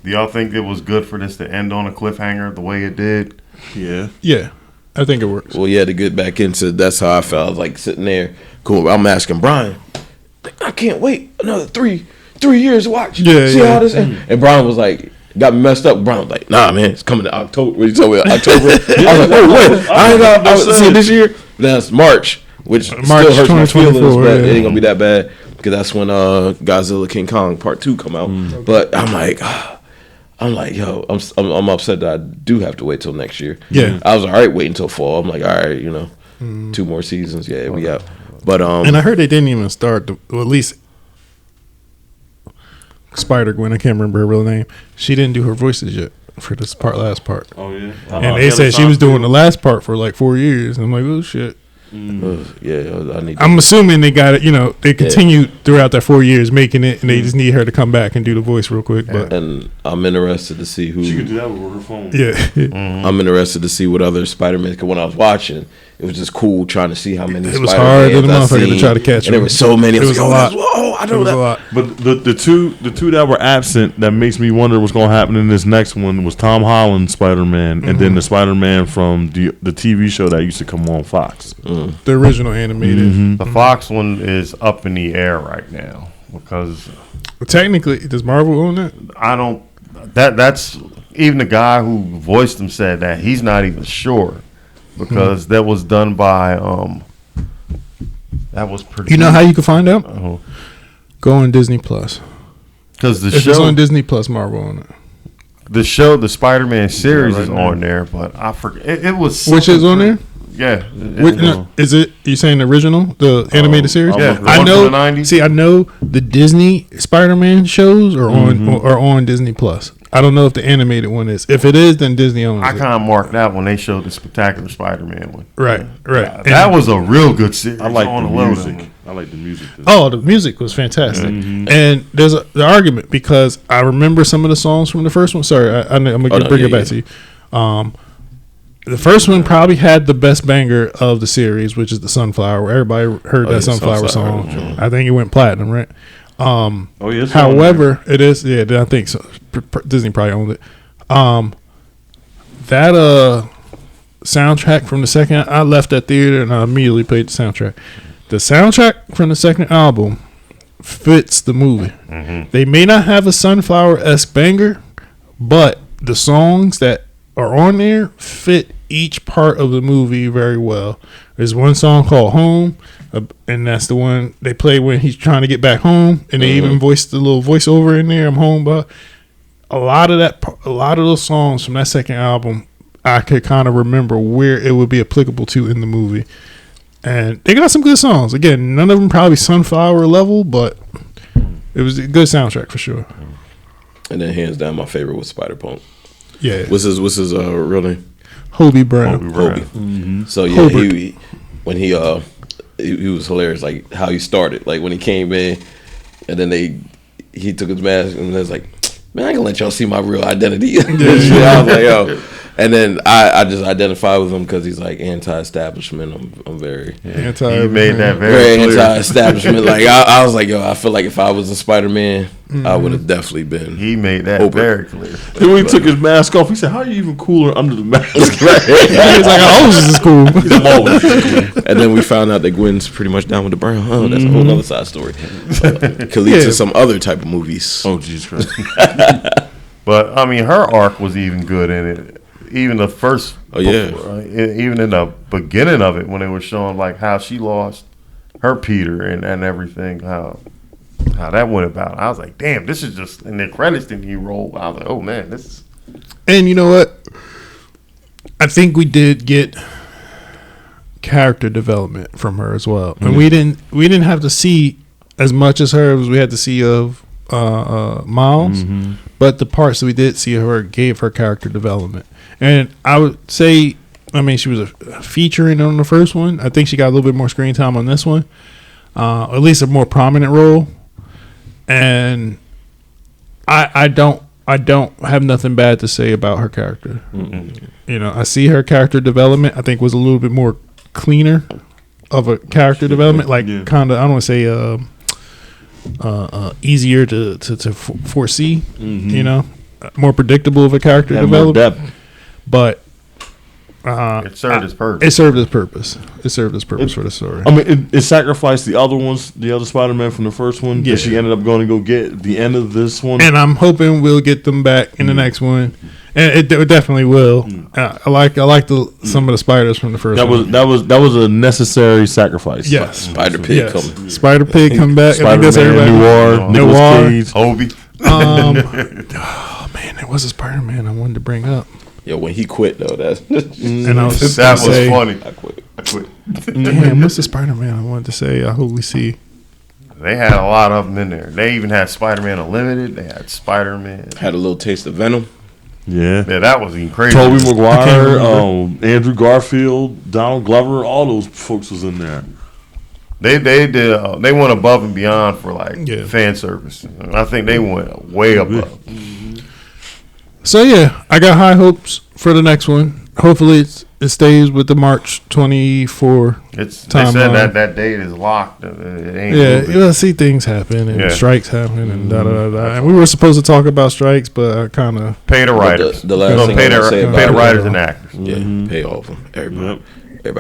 Do y'all think it was good for this to end on a cliffhanger the way it did? Yeah. yeah, I think it works. Well, yeah, to get back into that's how I felt. I was like sitting there, cool. I'm asking Brian, I can't wait another three years to watch. Yeah, see yeah. how this and Brian was like, got me messed up. Brian was like, nah, man, it's coming to October. What you told me October? I was like, oh wait, I ain't got to see it this year. That's March, which March still hurts my 2024, feelings, but yeah. it ain't gonna be that bad because that's when Godzilla King Kong Part 2 come out. But I'm like, yo, I'm upset that I do have to wait till next year. Yeah. I was all right waiting till fall. I'm like, all right, 2 more seasons. Yeah, we out. But And I heard they didn't even start. Well, at least Spider Gwen, I can't remember her real name. She didn't do her voices yet for this last part. Oh yeah. And they said she was doing the last part for like 4 years. And I'm like, oh shit. yeah, I need. I'm assuming they got it. They continued throughout that 4 years making it, and they just need her to come back and do the voice real quick. But and I'm interested to see who. She could do that with her phone. yeah, I'm interested to see what other Spider-Man. Because when I was watching, it was just cool trying to see how many. It was hard than a Spider-Mans I motherfucker to seen, try to catch and there them. were so many. It was a lot. Oh, I it know was that. a lot. But the two that were absent that makes me wonder what's going to happen in this next one was Tom Holland's Spider-Man and then the Spider-Man from the TV show that used to come on Fox. The original animated. The Fox one is up in the air right now because Technically, does Marvel own that? I don't. That's even the guy who voiced him said that he's not even sure because that was done by that was produced. You know how you can find out? Uh-huh. Go on Disney Plus. Because the If it's show, on Disney Plus, Marvel on it. the Spider-Man series is on there, but I forget it was Which is on there? Yeah, Is it? You saying the original, the animated series? yeah. I One know. from the 90s? See, I know the Disney Spider-Man shows are on Disney Plus. I don't know if the animated one is. If it is, then Disney owns I it. kind of marked that when they showed the Spectacular Spider-Man one. Right. That was a real good series. I like on the low music. one. I like the music. Oh, the music was fantastic, and there's the argument because I remember some of the songs from the first one. Sorry, I'm gonna bring it back to you. The first one probably had the best banger of the series, which is the Sunflower. Everybody heard that Sunflower song. I think it went platinum, right? Oh yeah. However, it is. Yeah, I think so. Disney probably owned it. That soundtrack from the second, I left that theater and I immediately played the soundtrack. The soundtrack from the second album fits the movie. They may not have a Sunflower-esque banger, but the songs that are on there fit each part of the movie very well. There's one song called Home, and that's the one they play when he's trying to get back home, and they even voiced the little voiceover in there, I'm home, but a lot of those songs from that second album, I could kind of remember where it would be applicable to in the movie. And they got some good songs. Again, none of them probably Sunflower level, but it was a good soundtrack for sure. And then hands down, my favorite was Spider-Punk. Yeah. What's his real name? Hobie Brown. Hobie. So yeah, when he was hilarious. Like how he started. Like when he came in, and then he took his mask and was like, "Man, I ain't gonna let y'all see my real identity." I was like, "Yo." And then I just identify with him because he's like anti-establishment. I'm very He made that very clear. anti-establishment. Like I was like, yo, I feel like if I was a Spider-Man, I would have definitely been. He made that very clear. Then when he took his mask off, he said, "How are you even cooler under the mask?" He's like, "Oh, this is cool." And then we found out that Gwen's pretty much down with the Brown. Oh, that's a whole other side story. Could lead to some other type of movies. Oh, Jesus Christ. But I mean, her arc was even good in it. Even the first, even in the beginning of it, when they were showing like how she lost her Peter and everything, how that went about. I was like, damn, this is just, and the credits didn't even roll. I was like, oh man, this is. And you know what? I think we did get character development from her as well, and we didn't have to see as much as her as we had to see of Miles, but the parts that we did see of her gave her character development. And I would say, I mean, she was a featuring on the first one. I think she got a little bit more screen time on this one, at least a more prominent role. And I don't have nothing bad to say about her character. You know, I see her character development. I think was a little bit more cleaner of a character development, like kind of, I don't want to say easier to foresee. You know, more predictable of a character development. But It served its purpose. It served its purpose. It served its purpose for the story. I mean, it sacrificed the other ones, the other Spider-Man from the first one that she ended up going to go get at the end of this one. And I'm hoping we'll get them back in the next one. And it definitely will. I like some of the spiders from the first one. That was a necessary sacrifice. Yes. Spider-Pig coming. Spider-Pig come back. I think that's everybody. Noir, Nicolas Cage. Hobie. Oh man, there was a Spider-Man I wanted to bring up. Yo, when he quit though, that's And I was That was say, funny. I quit. Damn, what's the Spider-Man I wanted to say? I hope we see. They had a lot of them in there. They even had Spider-Man Unlimited. They had Spider-Man. Had a little taste of Venom. Yeah, that was even crazy. Tobey Maguire, Andrew Garfield, Donald Glover, all those folks was in there. They did. They went above and beyond for fan service. I think they went way above. So yeah, I got high hopes for the next one. Hopefully it stays with the March 24 They said that date is locked. It ain't you'll see things happen and strikes happen and da-da-da-da. And we were supposed to talk about strikes, but I kind of pay the writers. The last thing pay I'm gonna say about the writers and actors. Yeah, pay all of them. Everybody.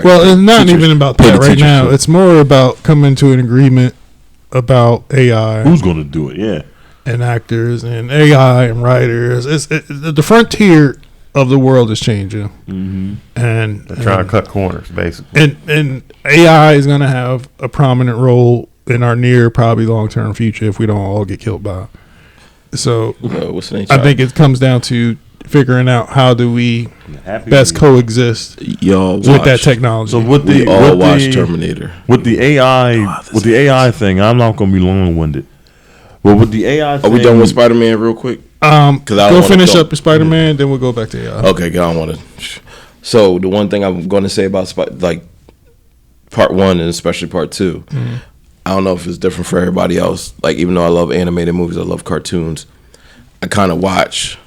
Well, it's not Teachers. even about Pay that the right teachers, now. too. It's more about coming to an agreement about AI. Who's going to do it? Yeah. And actors and AI and writers. The frontier of the world is changing, and They're trying to cut corners, basically. And AI is going to have a prominent role in our near, probably long term future if we don't all get killed by it. So what's the name? I think it comes down to figuring out how do we best coexist with that technology. So we all watch Terminator. With the AI thing, I'm not going to be long-winded. But with the AI thing, are we done with Spider-Man real quick? Go finish up with Spider-Man, then we'll go back to AI. Okay, I don't want to. So the one thing I'm going to say about like part one and especially part two, I don't know if it's different for everybody else. Like even though I love animated movies, I love cartoons. I kind of watch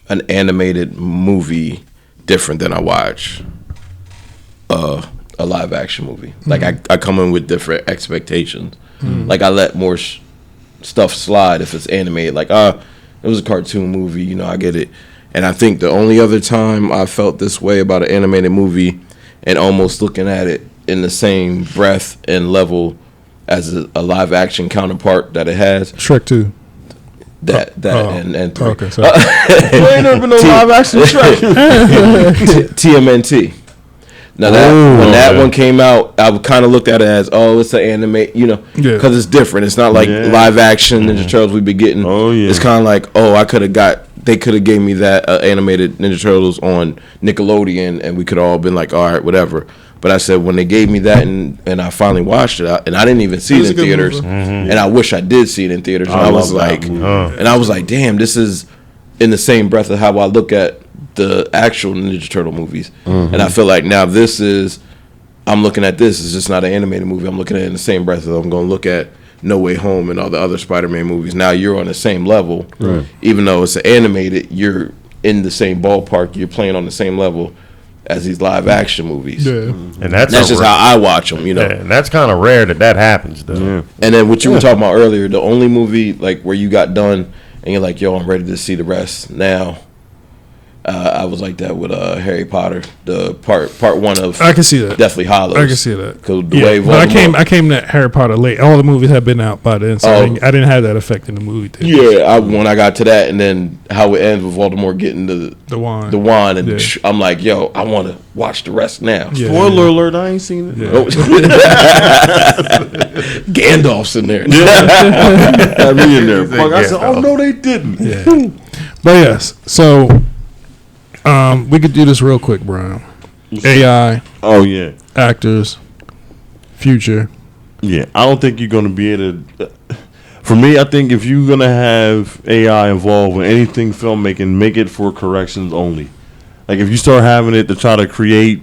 an animated movie different than I watch a live action movie. Like I come in with different expectations. Like I let more stuff slide if it's animated. Like it was a cartoon movie, you know, I get it. And I think the only other time I felt this way about an animated movie and almost looking at it in the same breath and level as a live action counterpart that it has. Shrek 2. And 3. Okay, sorry. There ain't never been no live action Shrek. TMNT. Now when that one came out, I kind of looked at it as, it's an anime, because it's different. It's not like live action Ninja Turtles we've been getting. Oh yeah. It's kind of like, they could have gave me that animated Ninja Turtles on Nickelodeon, and we could all been like, all right, whatever. But I said when they gave me that, and I finally watched it, and I didn't even see it in theaters, and I wish I did see it in theaters. And I was like, damn, this is in the same breath of how I look at the actual Ninja Turtle movies, and I feel like now I'm looking at this. It's just not an animated movie. I'm looking at it in the same breath that I'm going to look at No Way Home and all the other Spider-Man movies. Now you're on the same level, even though it's animated. You're in the same ballpark. You're playing on the same level as these live action movies. And that's just how I watch them, and that's kind of rare that happens, though. Yeah. And then what you were talking about earlier, the only movie like where you got done and you're like, yo, I'm ready to see the rest now. I was like that with Harry Potter, the part 1 of. I can see that. Deathly Hallows. I can see that. Because the way but I came to Harry Potter late. All the movies had been out by then, so I didn't have that effect in the movie theater. Yeah, when I got to that, and then how it ends with Voldemort getting the wand, and I'm like, yo, I want to watch the rest now. Yeah. Spoiler alert! I ain't seen it. Yeah. Gandalf's in there. Had me in there. I said, oh no, they didn't. Yeah. But yes, so. We could do this real quick, Brian. AI. Oh yeah. Actors. Future. Yeah, I don't think you're gonna be able to. For me, I think if you're gonna have AI involved with anything filmmaking, make it for corrections only. Like if you start having it to try to create,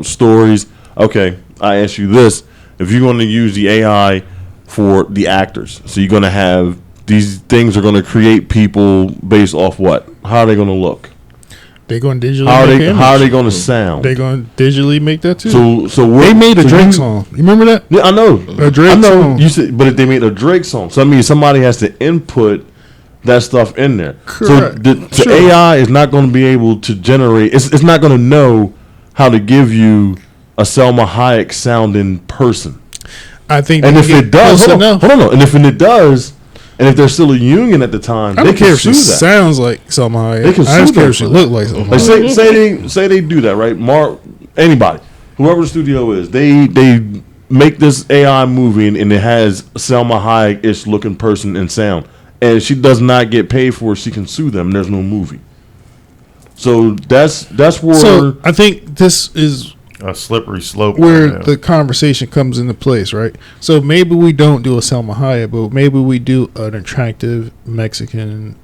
stories. Okay, I ask you this: if you're going to use the AI for the actors, so you're gonna have these things are gonna create people based off what? How are they gonna look? They're going to digitally How are they going to sound? They're going to digitally make that too. So they made a Drake song. You remember that? Yeah, I know. A Drake song. You said, but if they made a Drake song, so I mean, somebody has to input that stuff in there. Correct. So AI is not going to be able to generate. It's not going to know how to give you a Selma Hayek sounding person. I think. And if it does, hold on. And if it does. And if they're still a union at the time, I don't care if she sounds like Selma Hayek. They can sue I don't care if she look like Selma Hayek. Like say they do that, right? Anybody, whoever the studio is, they make this AI movie and it has Selma Hayek-ish looking person and sound, and she does not get paid for it. She can sue them. And there's no movie. So that's where. So I think this is a slippery slope where the conversation comes into place, right? So maybe we don't do a Selma Hayek, but maybe we do an attractive Mexican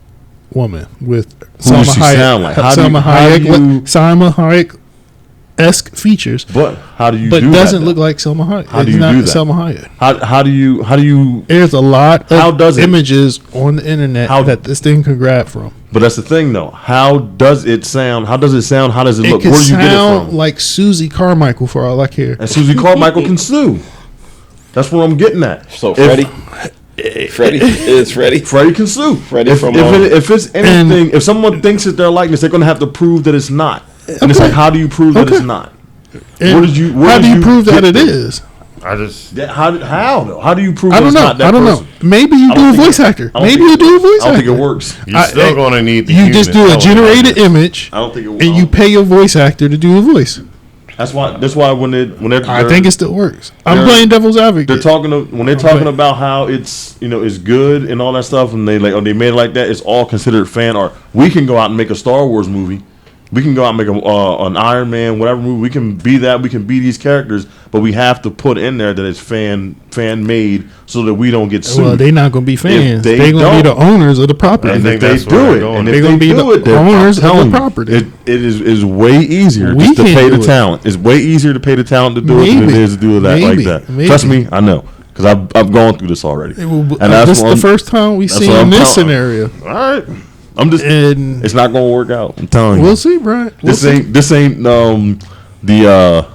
woman with Selma Hayek. Selma Hayek-esque features. But how do you? But do doesn't that, look like Selma Hayek. How do you do that? Selma Hayek. How do you? There's a lot of images on the internet that this thing can grab from. But that's the thing, though. How does it sound? How does it sound? How does it look? Where do you get it from? Like Susie Carmichael, for all I care. And Susie Carmichael can sue. That's what I'm getting at. So Freddie can sue. If it's anything, if someone thinks it's their likeness, they're going to have to prove that it's not. And it's like, how do you prove that it's not? How do you prove that it is? How do you prove? I don't know. I don't know. Maybe you do a voice actor. Maybe you do a voice actor. I don't think it works. You're still going to need the You just do a generated image. I don't think it works. And you pay your voice actor to do a voice. That's why when they're I think it still works. I'm playing devil's advocate. They're talking about how it's it's good and all that stuff, and they they made it like that. It's all considered fan art. We can go out and make a Star Wars movie. We can go out and make an Iron Man, whatever movie. We can be that. We can be these characters, but we have to put in there that it's fan made so that we don't get sued. Well, they're not going to be fans. They're going to be the owners of the property. And if they do it, and they're going to be the owners of the property. It is way easier just to pay the talent. It's way easier to pay the talent to do it than it is to do that like that. Trust me, I know. Because I've gone through this already. And that's the first time we've seen this scenario. All right. It's not gonna work out. I'm telling you. We'll see, Brian. This ain't the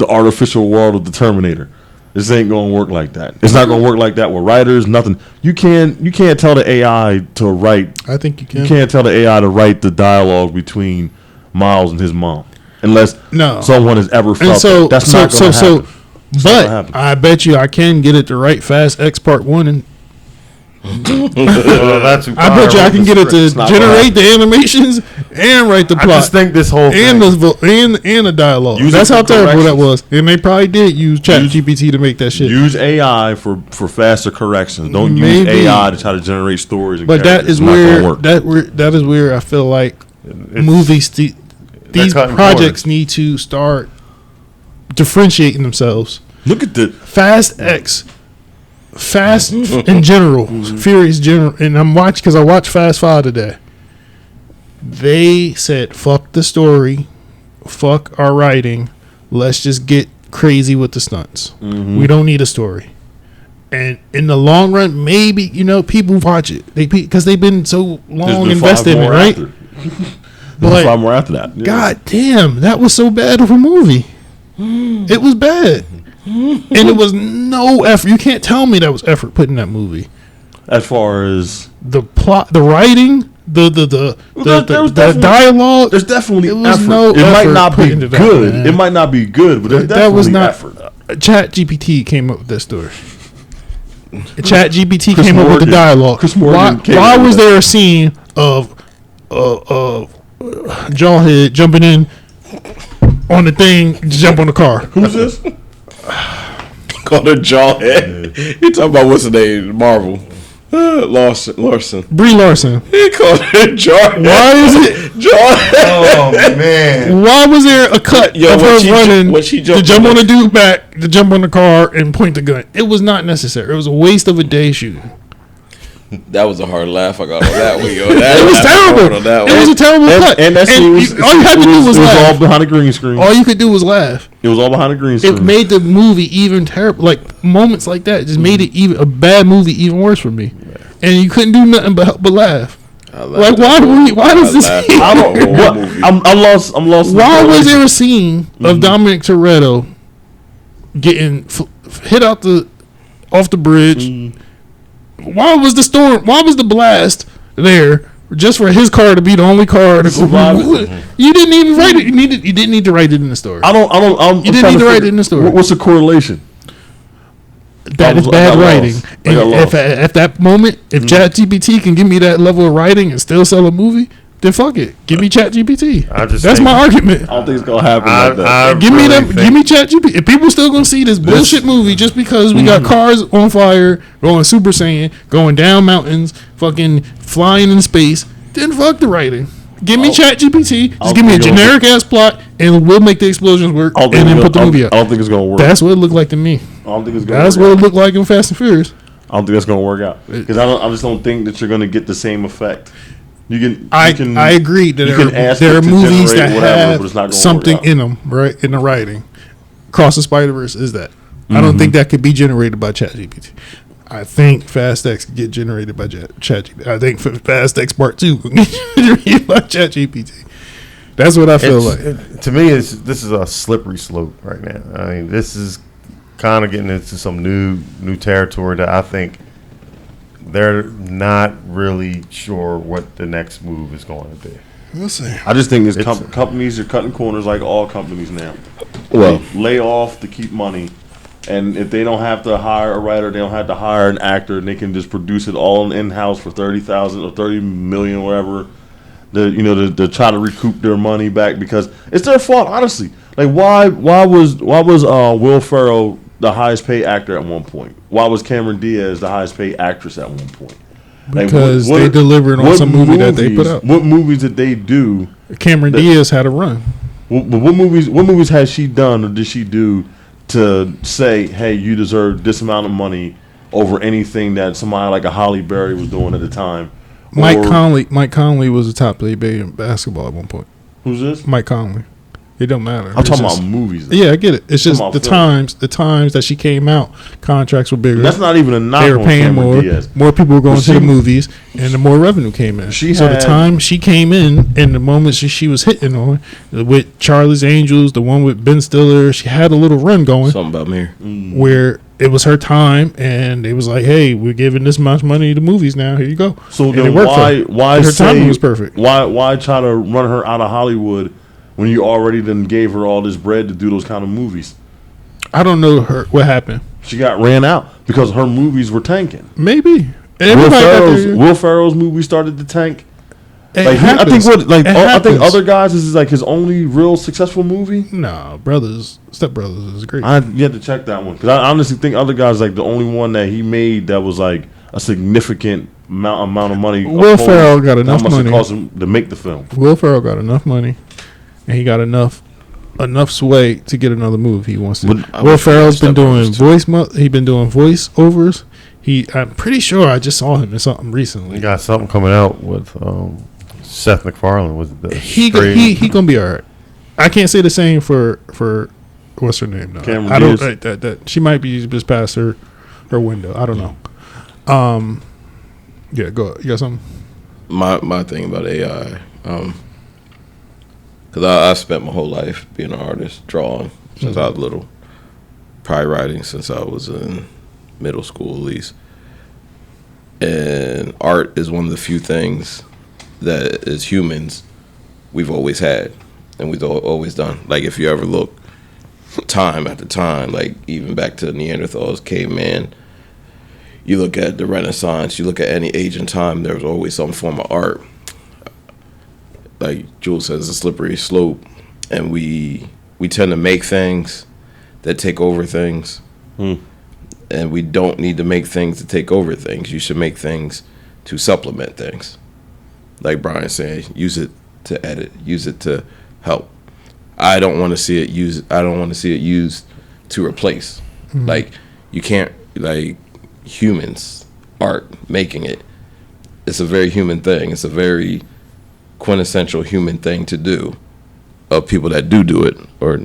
artificial world of the Terminator. This ain't gonna work like that. It's not gonna work like that with writers. Nothing. You can't tell the AI to write. I think you can. You can't tell the AI to write the dialogue between Miles and his mom, unless someone has ever felt that. That's not gonna happen. But I bet you I can get it to write Fast X Part 1 and I bet you I can get it to generate the animations and write the plot. I just think this whole and the dialogue. That's how terrible that was. And they probably did use ChatGPT to make that shit. Use AI for faster corrections. Don't use AI to try to generate stories. And but that is where that is where I feel like movies these projects need to start differentiating themselves. Look at the Fast in general, Furious general, and I'm watching because I watched Fast 5 today. They said, "Fuck the story, fuck our writing. Let's just get crazy with the stunts. We don't need a story." And in the long run, maybe people watch it because they've been so long invested in it, right? But 5 more after that. God damn, that was so bad of a movie. It was bad. And it was no effort. You can't tell me that was effort put in that movie. As far as the plot, the writing, the dialogue, there's definitely effort. No it might not be good. It might not be good, but there's definitely effort. ChatGPT came up with that story. ChatGPT came up with the dialogue. Why was there a scene of Jawhead jumping in on the thing to jump on the car? Who's this? Called her Jawhead. You talking about what's the name? Marvel. Larson. Brie Larson. He called her Jawhead. Why is it Jawhead? Oh man! Why was there a cut of her running to jump on the dude back, to jump on the car and point the gun? It was not necessary. It was a waste of a day shooting. That was a hard laugh I got on that one. It was terrible. It was a terrible cut. And that scene was, all you had to do was laugh. All behind a green screen. All you could do was laugh. It was all behind a green screen. It made the movie even terrible. Like moments like that just made it even a bad movie even worse for me. And you couldn't do nothing but laugh. Like why does this? I'm lost. Why was there a scene of Dominic Toretto getting hit off the bridge? Why was the storm? Why was the blast there just for his car to be the only car to survive? You didn't even write it. You didn't need to write it in the story. You didn't need to write it in the story. What's the correlation? That is bad writing. And if at that moment, if ChatGPT can give me that level of writing and still sell a movie, then fuck it. Give me ChatGPT. That's my argument. I don't think it's gonna happen like that. Give me ChatGPT. If people still gonna see this bullshit movie just because we got cars on fire, going Super Saiyan, going down mountains, fucking flying in space, then fuck the writing. Give me ChatGPT. Just give me a generic ass plot, and we'll make the explosions work, and then put the movie out. I don't think it's gonna work. That's what it looked like to me. I don't think it's gonna. That's what it looked like in Fast and Furious. I don't think that's gonna work out because I just don't think that you're gonna get the same effect. I agree that there are movies that have something in them, right? In the writing. Across the Spider-Verse is that. I don't think that could be generated by ChatGPT. I think Fast X could get generated by ChatGPT. I think Fast X Part 2 could get generated by ChatGPT. That's what I feel like. To me, this is a slippery slope right now. I mean, this is kind of getting into some new territory that I think they're not really sure what the next move is going to be. We'll see. I just think companies are cutting corners like all companies now. Well, lay off to keep money, and if they don't have to hire a writer, they don't have to hire an actor, and they can just produce it all in house for $30,000 or $30 million, whatever. To try to recoup their money back because it's their fault, honestly. Like why was Will Ferrell the highest paid actor at one point? Why was Cameron Diaz the highest paid actress at one point? Because they delivered on some movie that they put out. What movies did they do? Cameron Diaz had a run. What movies has she done or did she do to say, hey, you deserve this amount of money over anything that somebody like a Halle Berry was doing at the time? Mike Conley was the top paid in basketball at one point. Who's this? Mike Conley. It don't matter. I'm talking about movies. Yeah, I get it. It's just the times that she came out, contracts were bigger. That's not even a knock. They were paying more. Diaz. More people were going to the movies, and the more revenue came in. The time she came in, and the moment she was hitting on with Charlie's Angels, the one with Ben Stiller, she had a little run going. Something about me. Where it was her time, and it was like, "Hey, we're giving this much money to movies now. Here you go." So and then why her timing was perfect? Why try to run her out of Hollywood when you already then gave her all this bread to do those kind of movies? I don't know what happened. She got ran out because her movies were tanking. Maybe Will Ferrell's movie started to tank. I think Other Guys is like his only real successful movie. No, Step Brothers is great. You have to check that one because I honestly think Other Guys is like the only one that he made that was like a significant amount of money. Will Ferrell got enough money. How much it cost him to make the film? Will Ferrell got enough money, and he got enough sway to get another movie he wants to. Will Ferrell's been doing He's been doing voiceovers. I'm pretty sure I just saw him in something recently. He got something coming out with Seth MacFarlane. He gonna be alright. I can't say the same for what's her name now. Cameron I don't Diaz. that she might be just past her window. I don't know. Yeah, go. You got something? My thing about AI, because I spent my whole life being an artist, drawing since I was little, probably writing since I was in middle school at least. And art is one of the few things that as humans we've always had and we've always done. Like if you ever look time after time, like even back to Neanderthals, caveman, you look at the Renaissance, you look at any age in time, there was always some form of art. Like Jules says, a slippery slope, and we tend to make things that take over things. And we don't need to make things to take over things. You should make things to supplement things. Like Brian saying, use it to edit, use it to help. I don't want to see it used. I don't want to see it used to replace. Like you can't, like humans, art, making it. It's a very human thing. It's a very quintessential human thing to do. Of people that do it,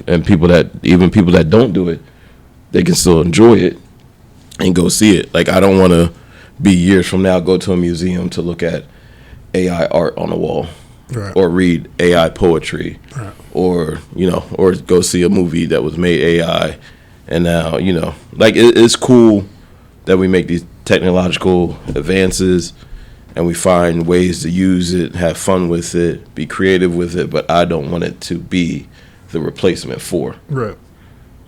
and people that don't do it, they can still enjoy it and go see it. Like I don't want to be years from now go to a museum to look at AI art on the wall, right, or read AI poetry, right, or go see a movie that was made AI, and now like it's cool that we make these technological advances and we find ways to use it, have fun with it, be creative with it, but I don't want it to be the replacement for. Right.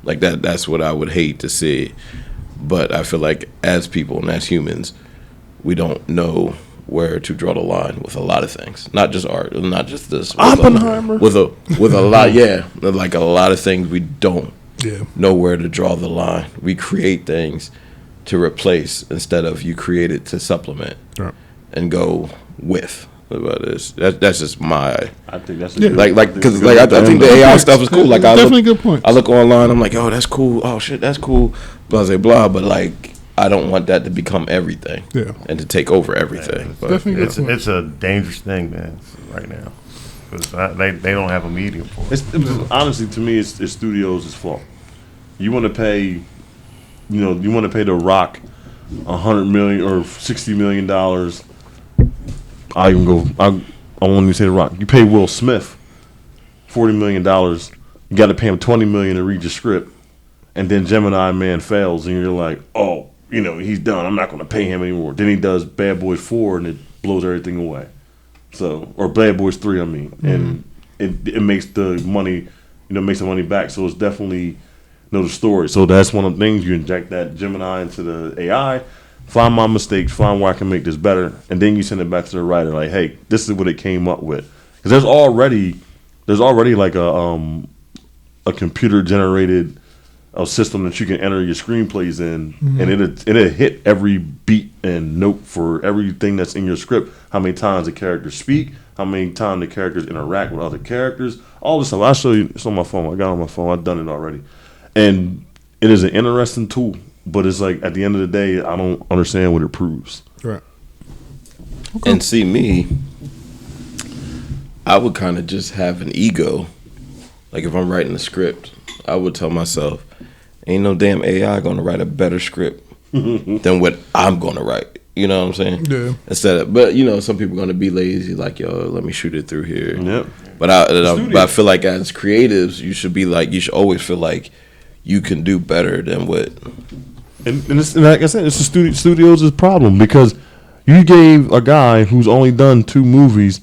Like that's what I would hate to see. But I feel like as people and as humans, we don't know where to draw the line with a lot of things. Not just art, not just this. Oppenheimer. With a lot, yeah. Like a lot of things we don't know where to draw the line. We create things to replace instead of you create it to supplement and go with. That's just my. I think that's because I think the AI stuff is cool. Like definitely good point. I look online. I'm like, oh, that's cool. Oh shit, that's cool. Blah blah blah. But like, I don't want that to become everything. Yeah. And to take over everything. Yeah, it's a dangerous thing, man, right now, because they don't have a medium for it. Honestly, to me, it's studios' fault. You want to pay, you want to pay The Rock $100 million or $60 million. I won't even say The Rock. You pay Will Smith $40 million. You got to pay him $20 million to read your script, and then Gemini Man fails, and you're like, oh, he's done. I'm not going to pay him anymore. Then he does Bad Boys 4, and it blows everything away. Or Bad Boys 3, I mean, and it makes the money, makes the money back. So it's definitely the story. So that's one of the things, you inject that Gemini into the AI. Find my mistakes, find where I can make this better, and then you send it back to the writer like, hey, this is what it came up with. Because there's already like a computer generated system that you can enter your screenplays in, and it'll hit every beat and note for everything that's in your script. How many times the characters speak, how many times the characters interact with other characters, all this stuff. I'll show you. It's on my phone. I got it on my phone. I've done it already, and it is an interesting tool. But it's like, at the end of the day, I don't understand what it proves. Right. Okay. And see me, I would kind of just have an ego. Like if I'm writing a script, I would tell myself, ain't no damn AI going to write a better script than what I'm going to write. You know what I'm saying? Yeah. But some people are going to be lazy, like, yo, let me shoot it through here. Yep. But I feel like as creatives, you should always feel like you can do better than what. And like I said, it's the studio's problem, because you gave a guy who's only done 2 movies,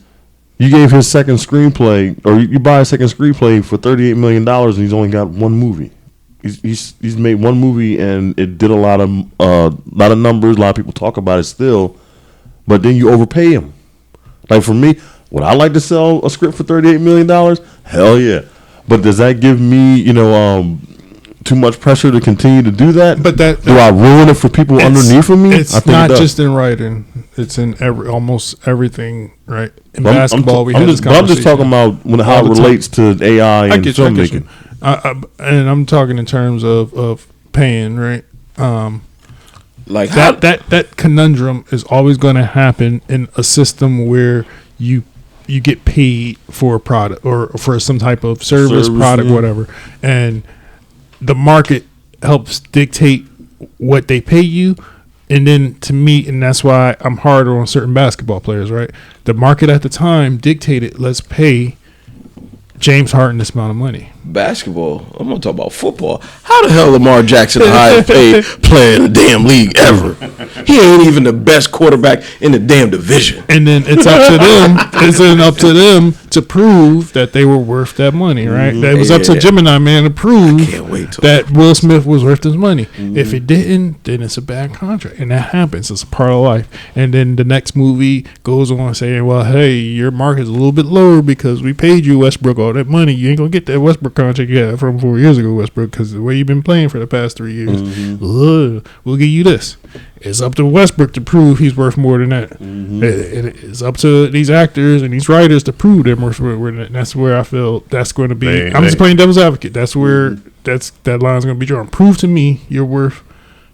you gave his second screenplay, or you buy a second screenplay for $38 million, and he's only got 1 movie. he's made one movie and it did a lot of numbers. A lot of people talk about it still, but then you overpay him. Like for me, would I like to sell a script for $38 million? Hell yeah. But does that give me, too much pressure to continue to do that? But do I ruin it for people underneath of me? It's not just in writing; it's in almost everything, right? In basketball, I'm just talking about how it relates to AI and filmmaking. And I'm talking in terms of paying, right? Like that conundrum is always going to happen in a system where you get paid for a product or for some type of service product, whatever, and the market helps dictate what they pay you. And then to me, and that's why I'm harder on certain basketball players, right? The market at the time dictated, let's pay James Harden this amount of money. Basketball. I'm gonna talk about football. How the hell Lamar Jackson the highest paid player in the damn league ever? He ain't even the best quarterback in the damn division. And then it's up to them. It's then up to them to prove that they were worth that money, right? It was up to Gemini Man to prove that Will Smith was worth his money. If it didn't, then it's a bad contract, and that happens. It's a part of life. And then the next movie goes on saying, "Well, hey, your market's a little bit lower because we paid you, Westbrook, all that money. You ain't gonna get that Westbrook contract you had from 4 years ago, Westbrook, because the way you've been playing for the past 3 years. We'll give you this." It's up to Westbrook to prove he's worth more than that. It's up to these actors and these writers to prove they're worth more than that. And that's where I feel that's going to be. I'm just playing devil's advocate. That's where that line's going to be drawn. Prove to me you're worth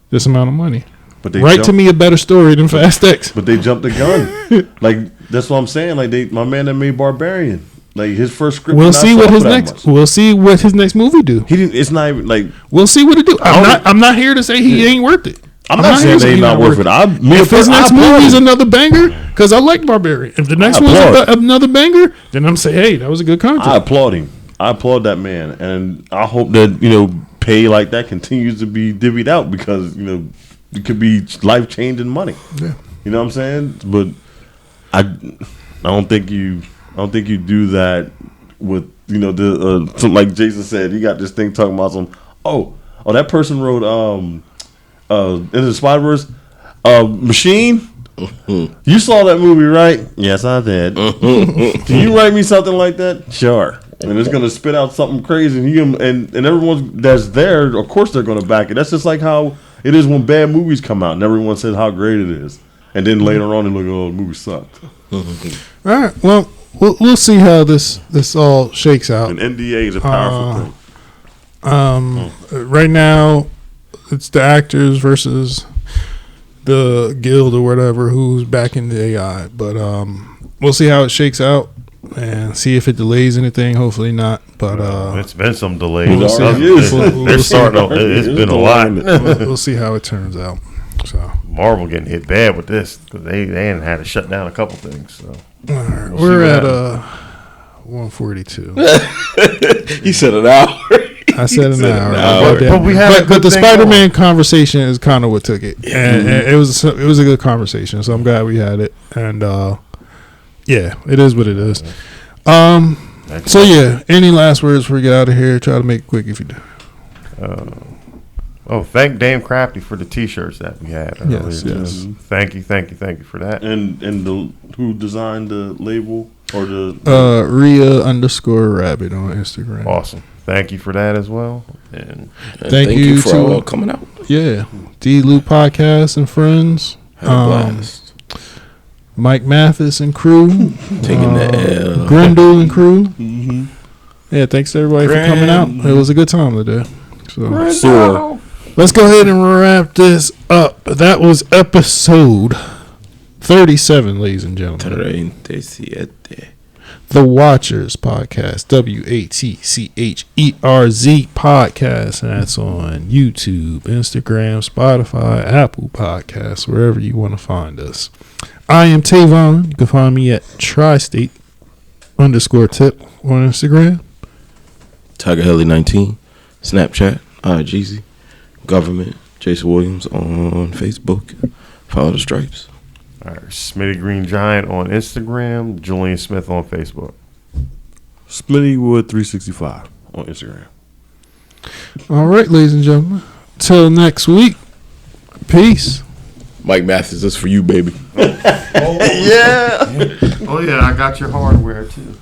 this amount of money. But write to me a better story than Fast X. But they jumped the gun. Like that's what I'm saying. Like my man that made Barbarian. Like his first script. We'll see what his next. We'll see what his next movie do. He didn't. It's not even like. We'll see what it do. I'm not here to say he ain't worth it. I'm not saying he's not worth it. If his next movie is another banger, because I like Barbarian. If the next one is another banger, then I'm saying, hey, that was a good contract. I applaud him. I applaud that man, and I hope that pay like that continues to be divvied out because it could be life changing money. Yeah, you know what I'm saying. But I don't think you do that with something like Jason said. He got this thing talking about some. Oh, that person wrote Into the Spider-Verse Machine. You saw that movie, right? Yes, I did. Can you write me something like that? Sure. And it's gonna spit out something crazy, and everyone that's there, of course, they're gonna back it. That's just like how it is when bad movies come out, and everyone says how great it is, and then later on they look, oh, the movie sucked. All right. Well, we'll see how this all shakes out. An NDA is a powerful thing. Right now, it's the actors versus the guild or whatever who's backing the AI. But we'll see how it shakes out and see if it delays anything. Hopefully not. But it's been some delays. It's been a lot. We'll see how it turns out. So Marvel getting hit bad with this because they ain't had to shut down a couple things. So we're at 142. He said an hour. I said an hour. But the Spider-Man conversation is kind of what took it, and it was a good conversation. So I'm glad we had it, and yeah, it is what it is. So yeah, any last words before we get out of here? Try to make it quick if you do. Thank Dame Crafty for the T-shirts that we had earlier. Yes. Thank you for that. And who designed the label or the Rhea_Rabbit on Instagram. Awesome. Thank you for that as well. And thank you for all coming out. Yeah, D-Loop Podcast and friends. Had a blast. Mike Mathis and crew. Taking the L. Grindle and crew. Yeah, thanks to everybody for coming out. It was a good time today. So let's go ahead and wrap this up. That was episode 37, ladies and gentlemen. 37. The Watchers Podcast, WATCHERZ Podcast, and that's on YouTube, Instagram, Spotify, Apple Podcasts, wherever you want to find us. I am Tavon. You can find me at Tri-State _tip on Instagram. Tiger Helly 19, Snapchat, Jeezy, Government, Jason Williams on Facebook. Follow the Stripes. All right, Smitty Green Giant on Instagram, Julian Smith on Facebook. Smittywood 365 on Instagram. All right, ladies and gentlemen. Till next week. Peace. Mike Mathis, this is for you, baby. Yeah. Oh yeah, I got your hardware too.